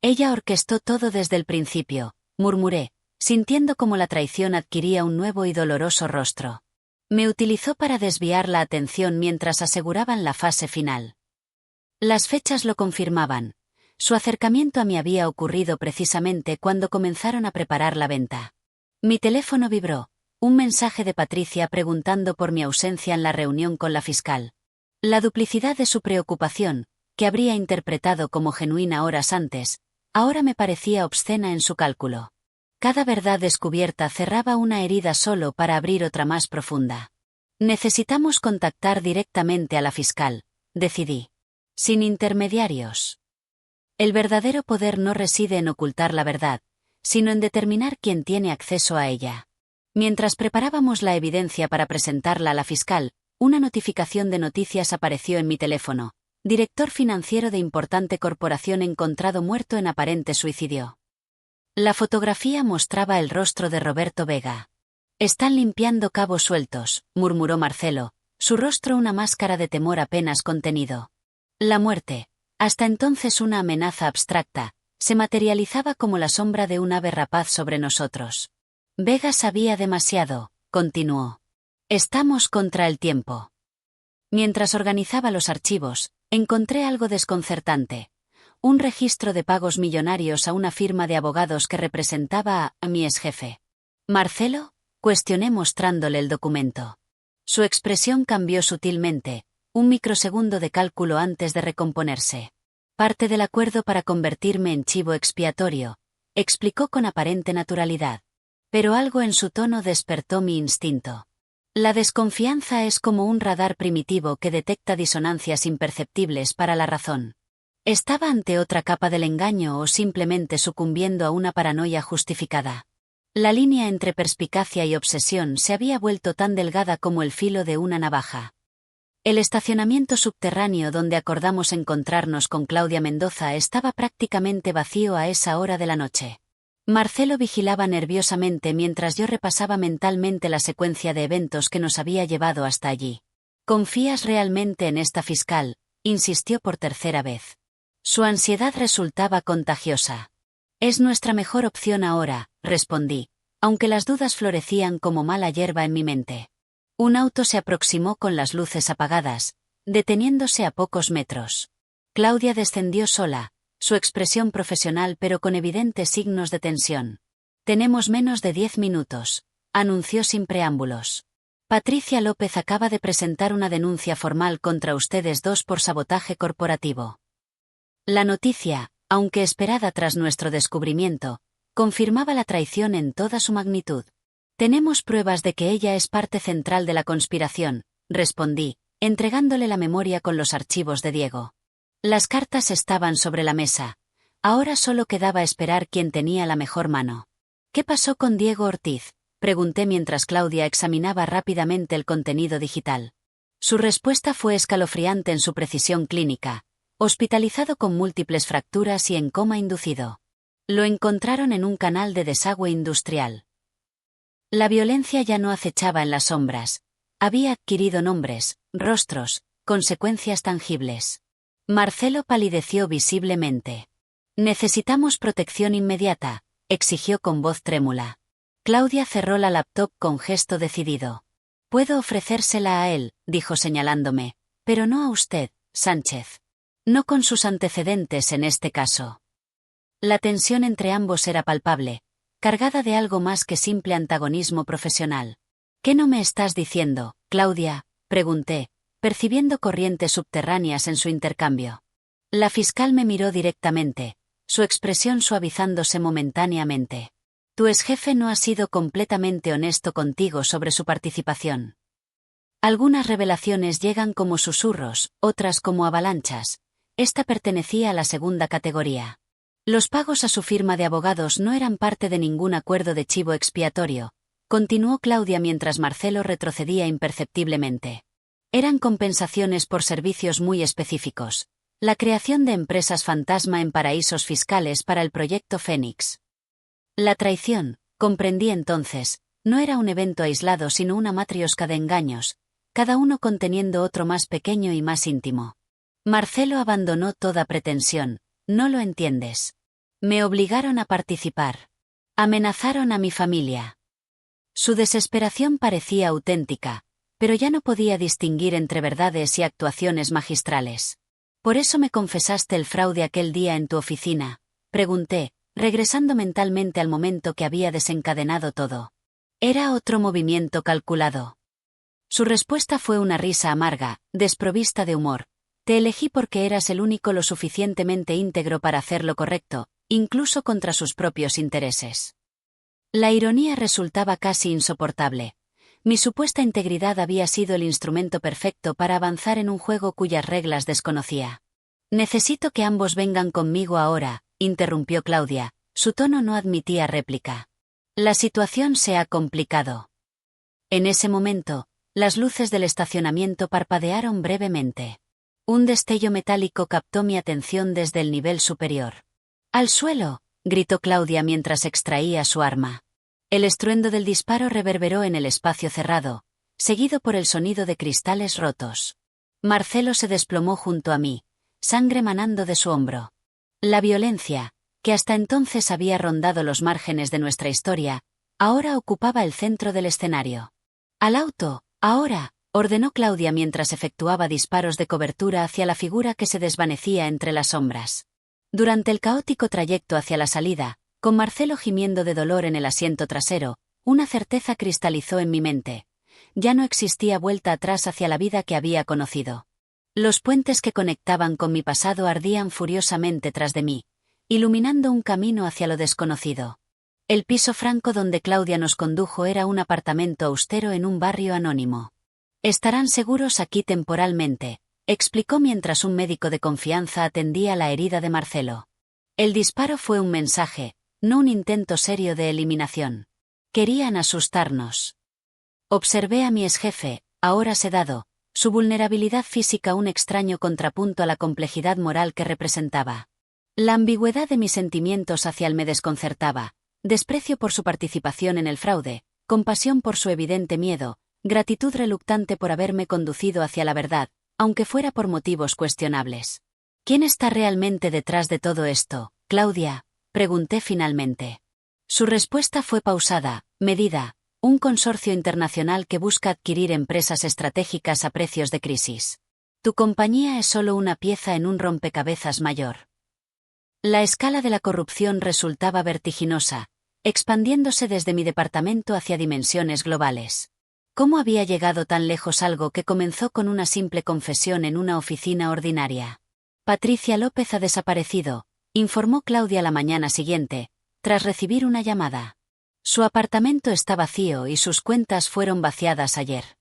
Ella orquestó todo desde el principio, murmuré, sintiendo como la traición adquiría un nuevo y doloroso rostro. Me utilizó para desviar la atención mientras aseguraban la fase final. Las fechas lo confirmaban. Su acercamiento a mí había ocurrido precisamente cuando comenzaron a preparar la venta. Mi teléfono vibró, un mensaje de Patricia preguntando por mi ausencia en la reunión con la fiscal. La duplicidad de su preocupación, que habría interpretado como genuina horas antes, ahora me parecía obscena en su cálculo. Cada verdad descubierta cerraba una herida solo para abrir otra más profunda. Necesitamos contactar directamente a la fiscal, decidí. Sin intermediarios. El verdadero poder no reside en ocultar la verdad, sino en determinar quién tiene acceso a ella. Mientras preparábamos la evidencia para presentarla a la fiscal, una notificación de noticias apareció en mi teléfono. Director financiero de importante corporación encontrado muerto en aparente suicidio. La fotografía mostraba el rostro de Roberto Vega. Están limpiando cabos sueltos, murmuró Marcelo, su rostro una máscara de temor apenas contenido. La muerte, hasta entonces una amenaza abstracta, se materializaba como la sombra de un ave rapaz sobre nosotros. Vega sabía demasiado, continuó. Estamos contra el tiempo. Mientras organizaba los archivos, encontré algo desconcertante. Un registro de pagos millonarios a una firma de abogados que representaba a mi exjefe. ¿Marcelo? Cuestioné mostrándole el documento. Su expresión cambió sutilmente, un microsegundo de cálculo antes de recomponerse. Parte del acuerdo para convertirme en chivo expiatorio, explicó con aparente naturalidad. Pero algo en su tono despertó mi instinto. La desconfianza es como un radar primitivo que detecta disonancias imperceptibles para la razón. ¿Estaba ante otra capa del engaño o simplemente sucumbiendo a una paranoia justificada? La línea entre perspicacia y obsesión se había vuelto tan delgada como el filo de una navaja. El estacionamiento subterráneo donde acordamos encontrarnos con Claudia Mendoza estaba prácticamente vacío a esa hora de la noche. Marcelo vigilaba nerviosamente mientras yo repasaba mentalmente la secuencia de eventos que nos había llevado hasta allí. ¿Confías realmente en esta fiscal?, insistió por tercera vez. Su ansiedad resultaba contagiosa. Es nuestra mejor opción ahora, respondí, aunque las dudas florecían como mala hierba en mi mente. Un auto se aproximó con las luces apagadas, deteniéndose a pocos metros. Claudia descendió sola, su expresión profesional pero con evidentes signos de tensión. Tenemos menos de 10 minutos, anunció sin preámbulos. Patricia López acaba de presentar una denuncia formal contra ustedes dos por sabotaje corporativo. La noticia, aunque esperada tras nuestro descubrimiento, confirmaba la traición en toda su magnitud. Tenemos pruebas de que ella es parte central de la conspiración, respondí, entregándole la memoria con los archivos de Diego. Las cartas estaban sobre la mesa. Ahora solo quedaba esperar quién tenía la mejor mano. ¿Qué pasó con Diego Ortiz?, pregunté mientras Claudia examinaba rápidamente el contenido digital. Su respuesta fue escalofriante en su precisión clínica. Hospitalizado con múltiples fracturas y en coma inducido. Lo encontraron en un canal de desagüe industrial. La violencia ya no acechaba en las sombras. Había adquirido nombres, rostros, consecuencias tangibles. Marcelo palideció visiblemente. «Necesitamos protección inmediata», exigió con voz trémula. Claudia cerró la laptop con gesto decidido. «Puedo ofrecérsela a él», dijo señalándome, «pero no a usted, Sánchez. No con sus antecedentes en este caso». La tensión entre ambos era palpable, cargada de algo más que simple antagonismo profesional. «¿Qué no me estás diciendo, Claudia?», pregunté, percibiendo corrientes subterráneas en su intercambio. La fiscal me miró directamente, su expresión suavizándose momentáneamente. «Tu exjefe no ha sido completamente honesto contigo sobre su participación. Algunas revelaciones llegan como susurros, otras como avalanchas. Esta pertenecía a la segunda categoría. Los pagos a su firma de abogados no eran parte de ningún acuerdo de chivo expiatorio», continuó Claudia mientras Marcelo retrocedía imperceptiblemente. «Eran compensaciones por servicios muy específicos. La creación de empresas fantasma en paraísos fiscales para el proyecto Fénix». La traición, comprendí entonces, no era un evento aislado sino una matriosca de engaños, cada uno conteniendo otro más pequeño y más íntimo. Marcelo abandonó toda pretensión. «No lo entiendes. Me obligaron a participar. Amenazaron a mi familia». Su desesperación parecía auténtica, pero ya no podía distinguir entre verdades y actuaciones magistrales. «¿Por eso me confesaste el fraude aquel día en tu oficina?», pregunté, regresando mentalmente al momento que había desencadenado todo. Era otro movimiento calculado. Su respuesta fue una risa amarga, desprovista de humor. «Te elegí porque eras el único lo suficientemente íntegro para hacer lo correcto, incluso contra sus propios intereses». La ironía resultaba casi insoportable. Mi supuesta integridad había sido el instrumento perfecto para avanzar en un juego cuyas reglas desconocía. «Necesito que ambos vengan conmigo ahora», interrumpió Claudia. Su tono no admitía réplica. «La situación se ha complicado». En ese momento, las luces del estacionamiento parpadearon brevemente. Un destello metálico captó mi atención desde el nivel superior. «¡Al suelo!», gritó Claudia mientras extraía su arma. El estruendo del disparo reverberó en el espacio cerrado, seguido por el sonido de cristales rotos. Marcelo se desplomó junto a mí, sangre manando de su hombro. La violencia, que hasta entonces había rondado los márgenes de nuestra historia, ahora ocupaba el centro del escenario. «¡Al auto, ahora!», ordenó Claudia mientras efectuaba disparos de cobertura hacia la figura que se desvanecía entre las sombras. Durante el caótico trayecto hacia la salida, con Marcelo gimiendo de dolor en el asiento trasero, una certeza cristalizó en mi mente. Ya no existía vuelta atrás hacia la vida que había conocido. Los puentes que conectaban con mi pasado ardían furiosamente tras de mí, iluminando un camino hacia lo desconocido. El piso franco donde Claudia nos condujo era un apartamento austero en un barrio anónimo. «Estarán seguros aquí temporalmente», explicó mientras un médico de confianza atendía la herida de Marcelo. El disparo fue un mensaje, no un intento serio de eliminación. Querían asustarnos. Observé a mi exjefe, ahora sedado, su vulnerabilidad física un extraño contrapunto a la complejidad moral que representaba. La ambigüedad de mis sentimientos hacia él me desconcertaba, desprecio por su participación en el fraude, compasión por su evidente miedo, gratitud reluctante por haberme conducido hacia la verdad, aunque fuera por motivos cuestionables. «¿Quién está realmente detrás de todo esto, Claudia?», pregunté finalmente. Su respuesta fue pausada, medida. «Un consorcio internacional que busca adquirir empresas estratégicas a precios de crisis. Tu compañía es solo una pieza en un rompecabezas mayor». La escala de la corrupción resultaba vertiginosa, expandiéndose desde mi departamento hacia dimensiones globales. ¿Cómo había llegado tan lejos algo que comenzó con una simple confesión en una oficina ordinaria? «Patricia López ha desaparecido», informó Claudia la mañana siguiente, tras recibir una llamada. Su apartamento está vacío y sus cuentas fueron vaciadas ayer.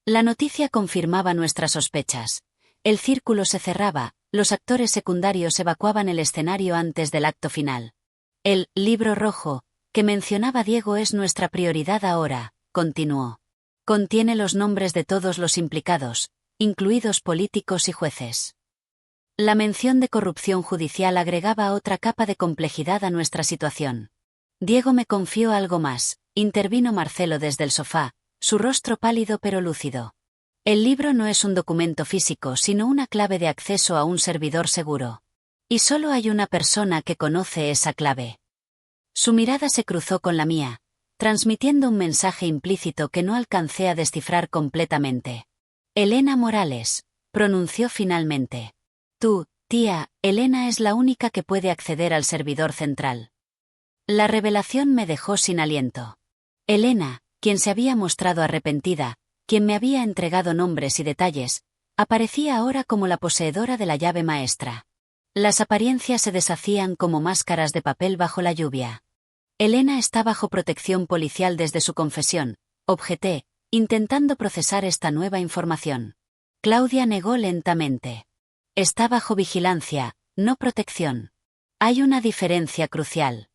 La noticia confirmaba nuestras sospechas. El círculo se cerraba, los actores secundarios evacuaban el escenario antes del acto final. El libro rojo, que mencionaba Diego, es nuestra prioridad ahora, continuó. Contiene los nombres de todos los implicados, incluidos políticos y jueces. La mención de corrupción judicial agregaba otra capa de complejidad a nuestra situación. Diego me confió algo más, intervino Marcelo desde el sofá, su rostro pálido pero lúcido. El libro no es un documento físico, sino una clave de acceso a un servidor seguro. Y solo hay una persona que conoce esa clave. Su mirada se cruzó con la mía, transmitiendo un mensaje implícito que no alcancé a descifrar completamente. Elena Morales, pronunció finalmente. Tú, tía, Elena es la única que puede acceder al servidor central. La revelación me dejó sin aliento. Elena, quien se había mostrado arrepentida, quien me había entregado nombres y detalles, aparecía ahora como la poseedora de la llave maestra. Las apariencias se deshacían como máscaras de papel bajo la lluvia. Elena está bajo protección policial desde su confesión, objeté, intentando procesar esta nueva información. Claudia negó lentamente. Está bajo vigilancia, no protección. Hay una diferencia crucial.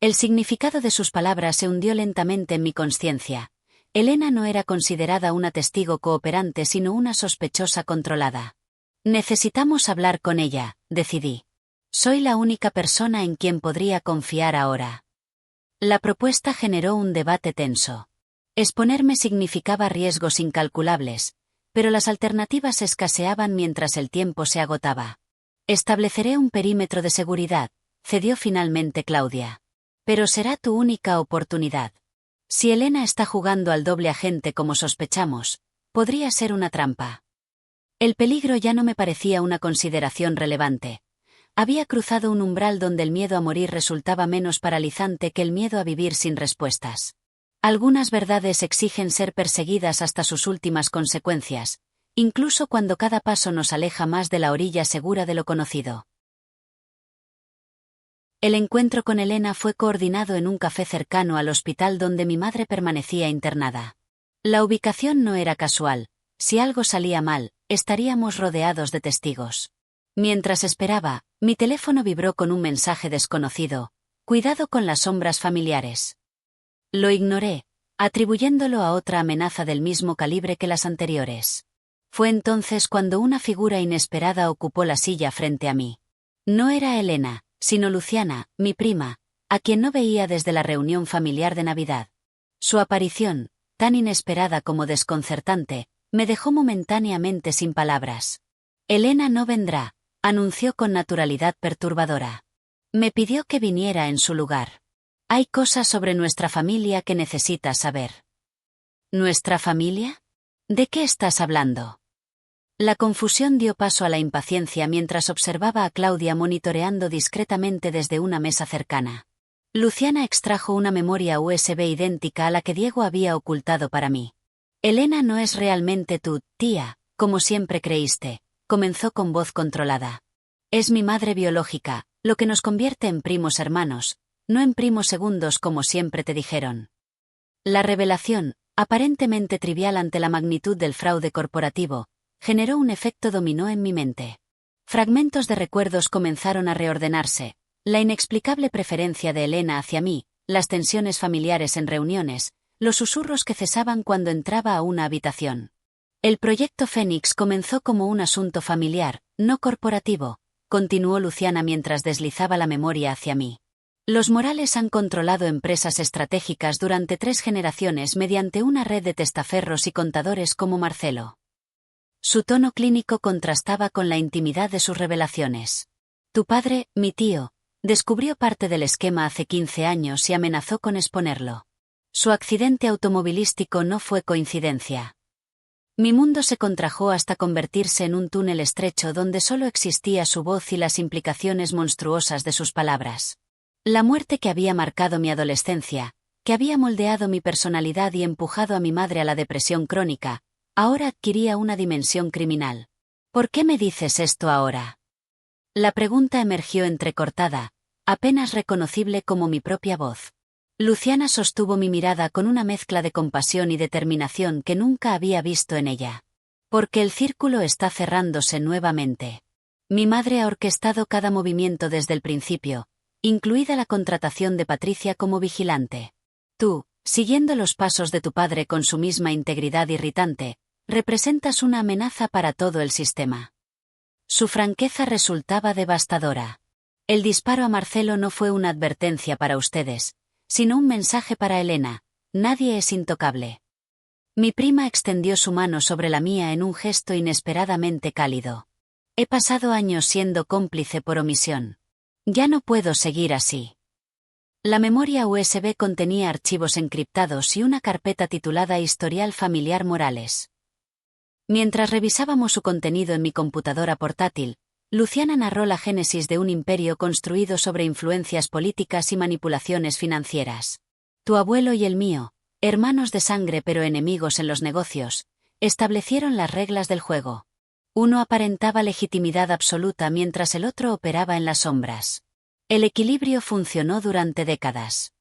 El significado de sus palabras se hundió lentamente en mi conciencia. Elena no era considerada una testigo cooperante sino una sospechosa controlada. Necesitamos hablar con ella, decidí. Soy la única persona en quien podría confiar ahora. La propuesta generó un debate tenso. Exponerme significaba riesgos incalculables, pero las alternativas escaseaban mientras el tiempo se agotaba. Estableceré un perímetro de seguridad, cedió finalmente Claudia. Pero será tu única oportunidad. Si Elena está jugando al doble agente como sospechamos, podría ser una trampa. El peligro ya no me parecía una consideración relevante. Había cruzado un umbral donde el miedo a morir resultaba menos paralizante que el miedo a vivir sin respuestas. Algunas verdades exigen ser perseguidas hasta sus últimas consecuencias, incluso cuando cada paso nos aleja más de la orilla segura de lo conocido. El encuentro con Elena fue coordinado en un café cercano al hospital donde mi madre permanecía internada. La ubicación no era casual. Si algo salía mal, estaríamos rodeados de testigos. Mientras esperaba, mi teléfono vibró con un mensaje desconocido. Cuidado con las sombras familiares. Lo ignoré, atribuyéndolo a otra amenaza del mismo calibre que las anteriores. Fue entonces cuando una figura inesperada ocupó la silla frente a mí. No era Elena, sino Luciana, mi prima, a quien no veía desde la reunión familiar de Navidad. Su aparición, tan inesperada como desconcertante, me dejó momentáneamente sin palabras. Elena no vendrá, anunció con naturalidad perturbadora. Me pidió que viniera en su lugar. Hay cosas sobre nuestra familia que necesitas saber. ¿Nuestra familia? ¿De qué estás hablando? La confusión dio paso a la impaciencia mientras observaba a Claudia monitoreando discretamente desde una mesa cercana. Luciana extrajo una memoria USB idéntica a la que Diego había ocultado para mí. Elena no es realmente tu tía, como siempre creíste, comenzó con voz controlada. Es mi madre biológica, lo que nos convierte en primos hermanos, no en primos segundos como siempre te dijeron. La revelación, aparentemente trivial ante la magnitud del fraude corporativo, generó un efecto dominó en mi mente. Fragmentos de recuerdos comenzaron a reordenarse, la inexplicable preferencia de Elena hacia mí, las tensiones familiares en reuniones, los susurros que cesaban cuando entraba a una habitación. El proyecto Fénix comenzó como un asunto familiar, no corporativo, continuó Luciana mientras deslizaba la memoria hacia mí. Los Morales han controlado empresas estratégicas durante 3 generaciones mediante una red de testaferros y contadores como Marcelo. Su tono clínico contrastaba con la intimidad de sus revelaciones. Tu padre, mi tío, descubrió parte del esquema hace 15 años y amenazó con exponerlo. Su accidente automovilístico no fue coincidencia. Mi mundo se contrajo hasta convertirse en un túnel estrecho donde solo existía su voz y las implicaciones monstruosas de sus palabras. La muerte que había marcado mi adolescencia, que había moldeado mi personalidad y empujado a mi madre a la depresión crónica, ahora adquiría una dimensión criminal. ¿Por qué me dices esto ahora? La pregunta emergió entrecortada, apenas reconocible como mi propia voz. Luciana sostuvo mi mirada con una mezcla de compasión y determinación que nunca había visto en ella. Porque el círculo está cerrándose nuevamente. Mi madre ha orquestado cada movimiento desde el principio, incluida la contratación de Patricia como vigilante. Tú, siguiendo los pasos de tu padre con su misma integridad irritante, representas una amenaza para todo el sistema. Su franqueza resultaba devastadora. El disparo a Marcelo no fue una advertencia para ustedes, sino un mensaje para Elena: nadie es intocable. Mi prima extendió su mano sobre la mía en un gesto inesperadamente cálido. He pasado años siendo cómplice por omisión. Ya no puedo seguir así. La memoria USB contenía archivos encriptados y una carpeta titulada Historial Familiar Morales. Mientras revisábamos su contenido en mi computadora portátil, Luciana narró la génesis de un imperio construido sobre influencias políticas y manipulaciones financieras. Tu abuelo y el mío, hermanos de sangre pero enemigos en los negocios, establecieron las reglas del juego. Uno aparentaba legitimidad absoluta mientras el otro operaba en las sombras. El equilibrio funcionó durante décadas.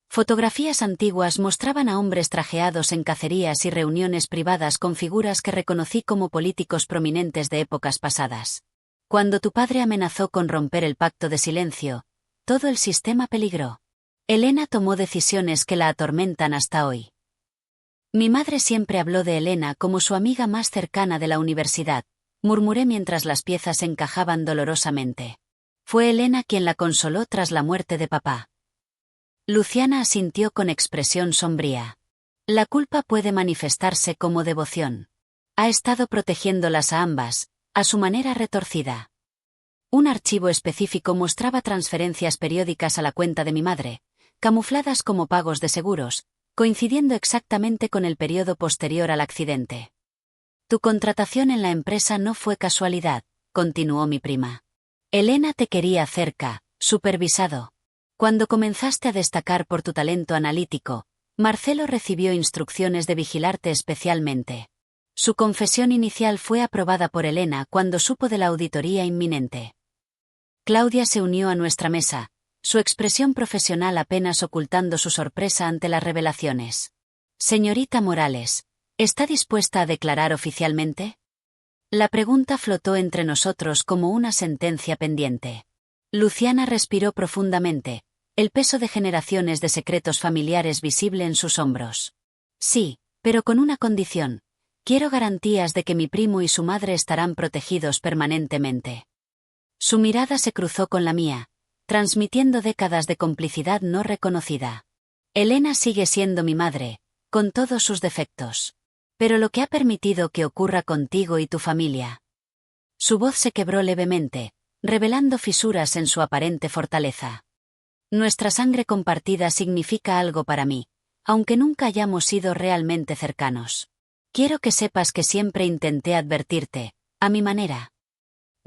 Fotografías antiguas mostraban a hombres trajeados en cacerías y reuniones privadas con figuras que reconocí como políticos prominentes de épocas pasadas. Cuando tu padre amenazó con romper el pacto de silencio, todo el sistema peligró. Elena tomó decisiones que la atormentan hasta hoy. Mi madre siempre habló de Elena como su amiga más cercana de la universidad, murmuré mientras las piezas encajaban dolorosamente. Fue Elena quien la consoló tras la muerte de papá. Luciana asintió con expresión sombría. La culpa puede manifestarse como devoción. Ha estado protegiéndolas a ambas, a su manera retorcida. Un archivo específico mostraba transferencias periódicas a la cuenta de mi madre, camufladas como pagos de seguros, coincidiendo exactamente con el periodo posterior al accidente. Tu contratación en la empresa no fue casualidad, continuó mi prima. Elena te quería cerca, supervisado. Cuando comenzaste a destacar por tu talento analítico, Marcelo recibió instrucciones de vigilarte especialmente. Su confesión inicial fue aprobada por Elena cuando supo de la auditoría inminente. Claudia se unió a nuestra mesa, su expresión profesional apenas ocultando su sorpresa ante las revelaciones. Señorita Morales, ¿está dispuesta a declarar oficialmente? La pregunta flotó entre nosotros como una sentencia pendiente. Luciana respiró profundamente, el peso de generaciones de secretos familiares visible en sus hombros. Sí, pero con una condición. Quiero garantías de que mi primo y su madre estarán protegidos permanentemente. Su mirada se cruzó con la mía, transmitiendo décadas de complicidad no reconocida. Elena sigue siendo mi madre, con todos sus defectos. Pero lo que ha permitido que ocurra contigo y tu familia. Su voz se quebró levemente, revelando fisuras en su aparente fortaleza. Nuestra sangre compartida significa algo para mí, aunque nunca hayamos sido realmente cercanos. Quiero que sepas que siempre intenté advertirte, a mi manera.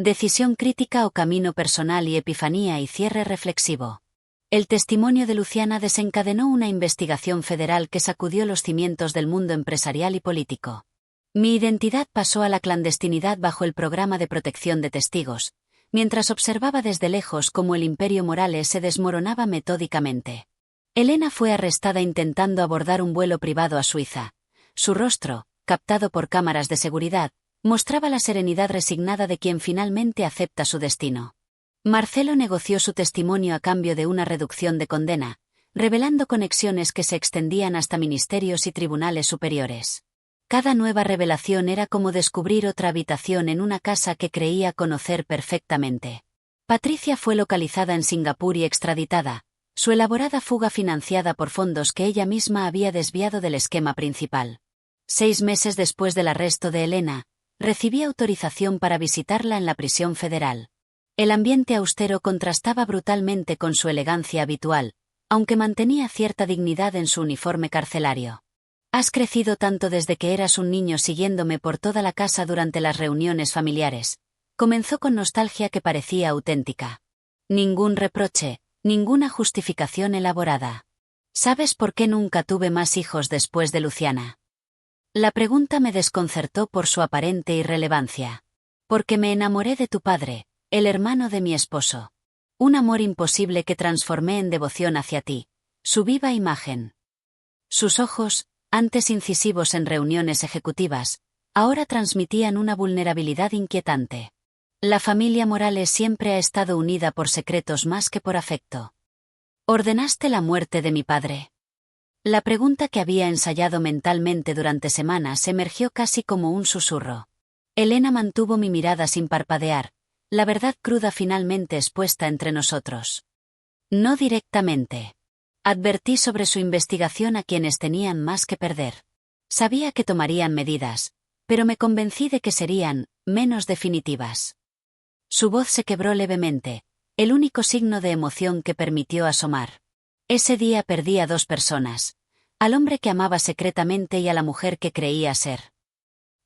Decisión crítica o camino personal y epifanía y cierre reflexivo. El testimonio de Luciana desencadenó una investigación federal que sacudió los cimientos del mundo empresarial y político. Mi identidad pasó a la clandestinidad bajo el programa de protección de testigos, mientras observaba desde lejos cómo el imperio Morales se desmoronaba metódicamente. Elena fue arrestada intentando abordar un vuelo privado a Suiza. Su rostro, captado por cámaras de seguridad, mostraba la serenidad resignada de quien finalmente acepta su destino. Marcelo negoció su testimonio a cambio de una reducción de condena, revelando conexiones que se extendían hasta ministerios y tribunales superiores. Cada nueva revelación era como descubrir otra habitación en una casa que creía conocer perfectamente. Patricia fue localizada en Singapur y extraditada, su elaborada fuga financiada por fondos que ella misma había desviado del esquema principal. 6 meses después del arresto de Elena, recibí autorización para visitarla en la prisión federal. El ambiente austero contrastaba brutalmente con su elegancia habitual, aunque mantenía cierta dignidad en su uniforme carcelario. Has crecido tanto desde que eras un niño siguiéndome por toda la casa durante las reuniones familiares. Comenzó con nostalgia que parecía auténtica. Ningún reproche, ninguna justificación elaborada. ¿Sabes por qué nunca tuve más hijos después de Luciana? La pregunta me desconcertó por su aparente irrelevancia. Porque me enamoré de tu padre, el hermano de mi esposo. Un amor imposible que transformé en devoción hacia ti, su viva imagen. Sus ojos, antes incisivos en reuniones ejecutivas, ahora transmitían una vulnerabilidad inquietante. La familia Morales siempre ha estado unida por secretos más que por afecto. ¿Ordenaste la muerte de mi padre? La pregunta que había ensayado mentalmente durante semanas emergió casi como un susurro. Elena mantuvo mi mirada sin parpadear, la verdad cruda finalmente expuesta entre nosotros. No directamente. Advertí sobre su investigación a quienes tenían más que perder. Sabía que tomarían medidas, pero me convencí de que serían menos definitivas. Su voz se quebró levemente, el único signo de emoción que permitió asomar. Ese día perdí a 2 personas, al hombre que amaba secretamente y a la mujer que creía ser.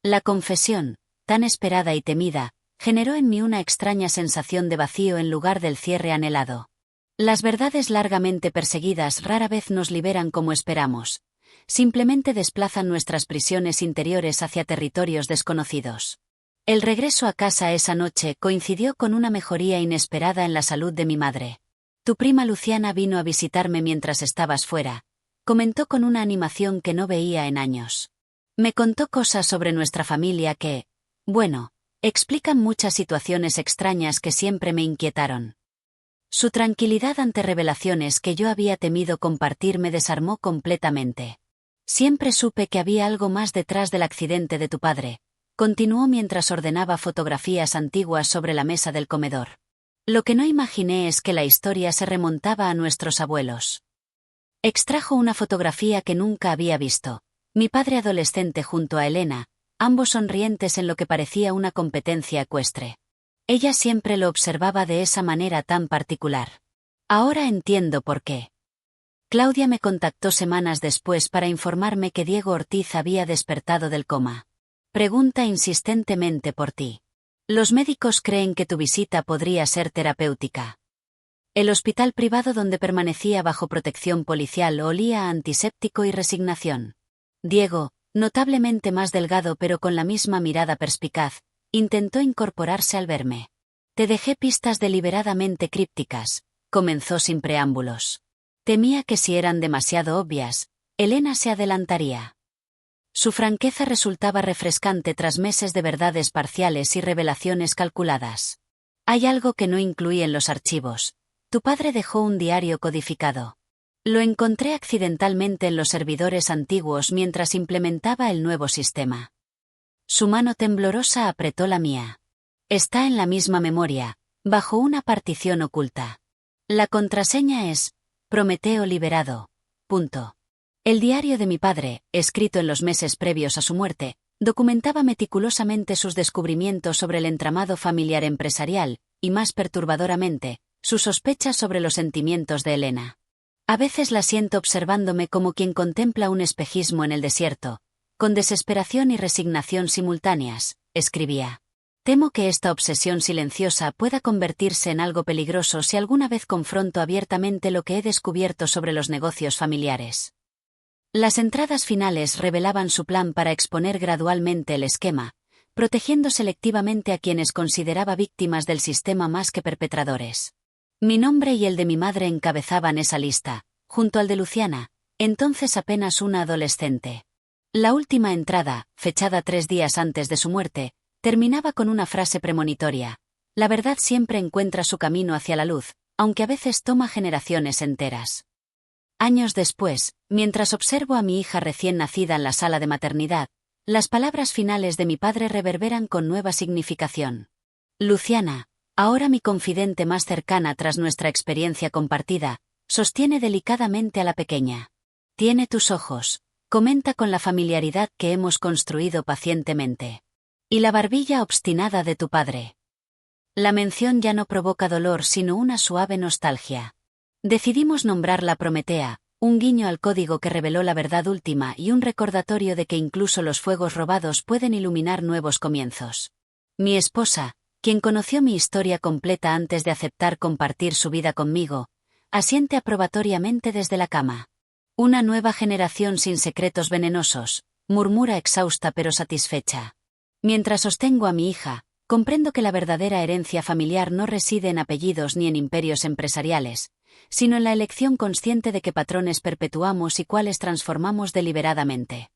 La confesión, tan esperada y temida, generó en mí una extraña sensación de vacío en lugar del cierre anhelado. Las verdades largamente perseguidas rara vez nos liberan como esperamos, simplemente desplazan nuestras prisiones interiores hacia territorios desconocidos. El regreso a casa esa noche coincidió con una mejoría inesperada en la salud de mi madre. Tu prima Luciana vino a visitarme mientras estabas fuera, comentó con una animación que no veía en años. Me contó cosas sobre nuestra familia que, bueno, explican muchas situaciones extrañas que siempre me inquietaron. Su tranquilidad ante revelaciones que yo había temido compartir me desarmó completamente. Siempre supe que había algo más detrás del accidente de tu padre, continuó mientras ordenaba fotografías antiguas sobre la mesa del comedor. Lo que no imaginé es que la historia se remontaba a nuestros abuelos. Extrajo una fotografía que nunca había visto. Mi padre adolescente junto a Elena, ambos sonrientes en lo que parecía una competencia ecuestre. Ella siempre lo observaba de esa manera tan particular. Ahora entiendo por qué. Claudia me contactó semanas después para informarme que Diego Ortiz había despertado del coma. Pregunta insistentemente por ti. Los médicos creen que tu visita podría ser terapéutica. El hospital privado donde permanecía bajo protección policial olía a antiséptico y resignación. Diego, notablemente más delgado pero con la misma mirada perspicaz, intentó incorporarse al verme. Te dejé pistas deliberadamente crípticas, comenzó sin preámbulos. Temía que si eran demasiado obvias, Elena se adelantaría. Su franqueza resultaba refrescante tras meses de verdades parciales y revelaciones calculadas. Hay algo que no incluí en los archivos. Tu padre dejó un diario codificado. Lo encontré accidentalmente en los servidores antiguos mientras implementaba el nuevo sistema. Su mano temblorosa apretó la mía. Está en la misma memoria, bajo una partición oculta. La contraseña es Prometeo liberado. Punto. El diario de mi padre, escrito en los meses previos a su muerte, documentaba meticulosamente sus descubrimientos sobre el entramado familiar empresarial, y más perturbadoramente, sus sospechas sobre los sentimientos de Elena. A veces la siento observándome como quien contempla un espejismo en el desierto, con desesperación y resignación simultáneas, escribía. Temo que esta obsesión silenciosa pueda convertirse en algo peligroso si alguna vez confronto abiertamente lo que he descubierto sobre los negocios familiares. Las entradas finales revelaban su plan para exponer gradualmente el esquema, protegiendo selectivamente a quienes consideraba víctimas del sistema más que perpetradores. Mi nombre y el de mi madre encabezaban esa lista, junto al de Luciana, entonces apenas una adolescente. La última entrada, fechada 3 días antes de su muerte, terminaba con una frase premonitoria. La verdad siempre encuentra su camino hacia la luz, aunque a veces toma generaciones enteras. Años después, mientras observo a mi hija recién nacida en la sala de maternidad, las palabras finales de mi padre reverberan con nueva significación. Luciana, ahora mi confidente más cercana tras nuestra experiencia compartida, sostiene delicadamente a la pequeña. Tiene tus ojos, comenta con la familiaridad que hemos construido pacientemente. Y la barbilla obstinada de tu padre. La mención ya no provoca dolor sino una suave nostalgia. Decidimos nombrarla Prometea, un guiño al código que reveló la verdad última y un recordatorio de que incluso los fuegos robados pueden iluminar nuevos comienzos. Mi esposa, quien conoció mi historia completa antes de aceptar compartir su vida conmigo, asiente aprobatoriamente desde la cama. Una nueva generación sin secretos venenosos, murmura exhausta pero satisfecha. Mientras sostengo a mi hija, comprendo que la verdadera herencia familiar no reside en apellidos ni en imperios empresariales, sino en la elección consciente de qué patrones perpetuamos y cuáles transformamos deliberadamente.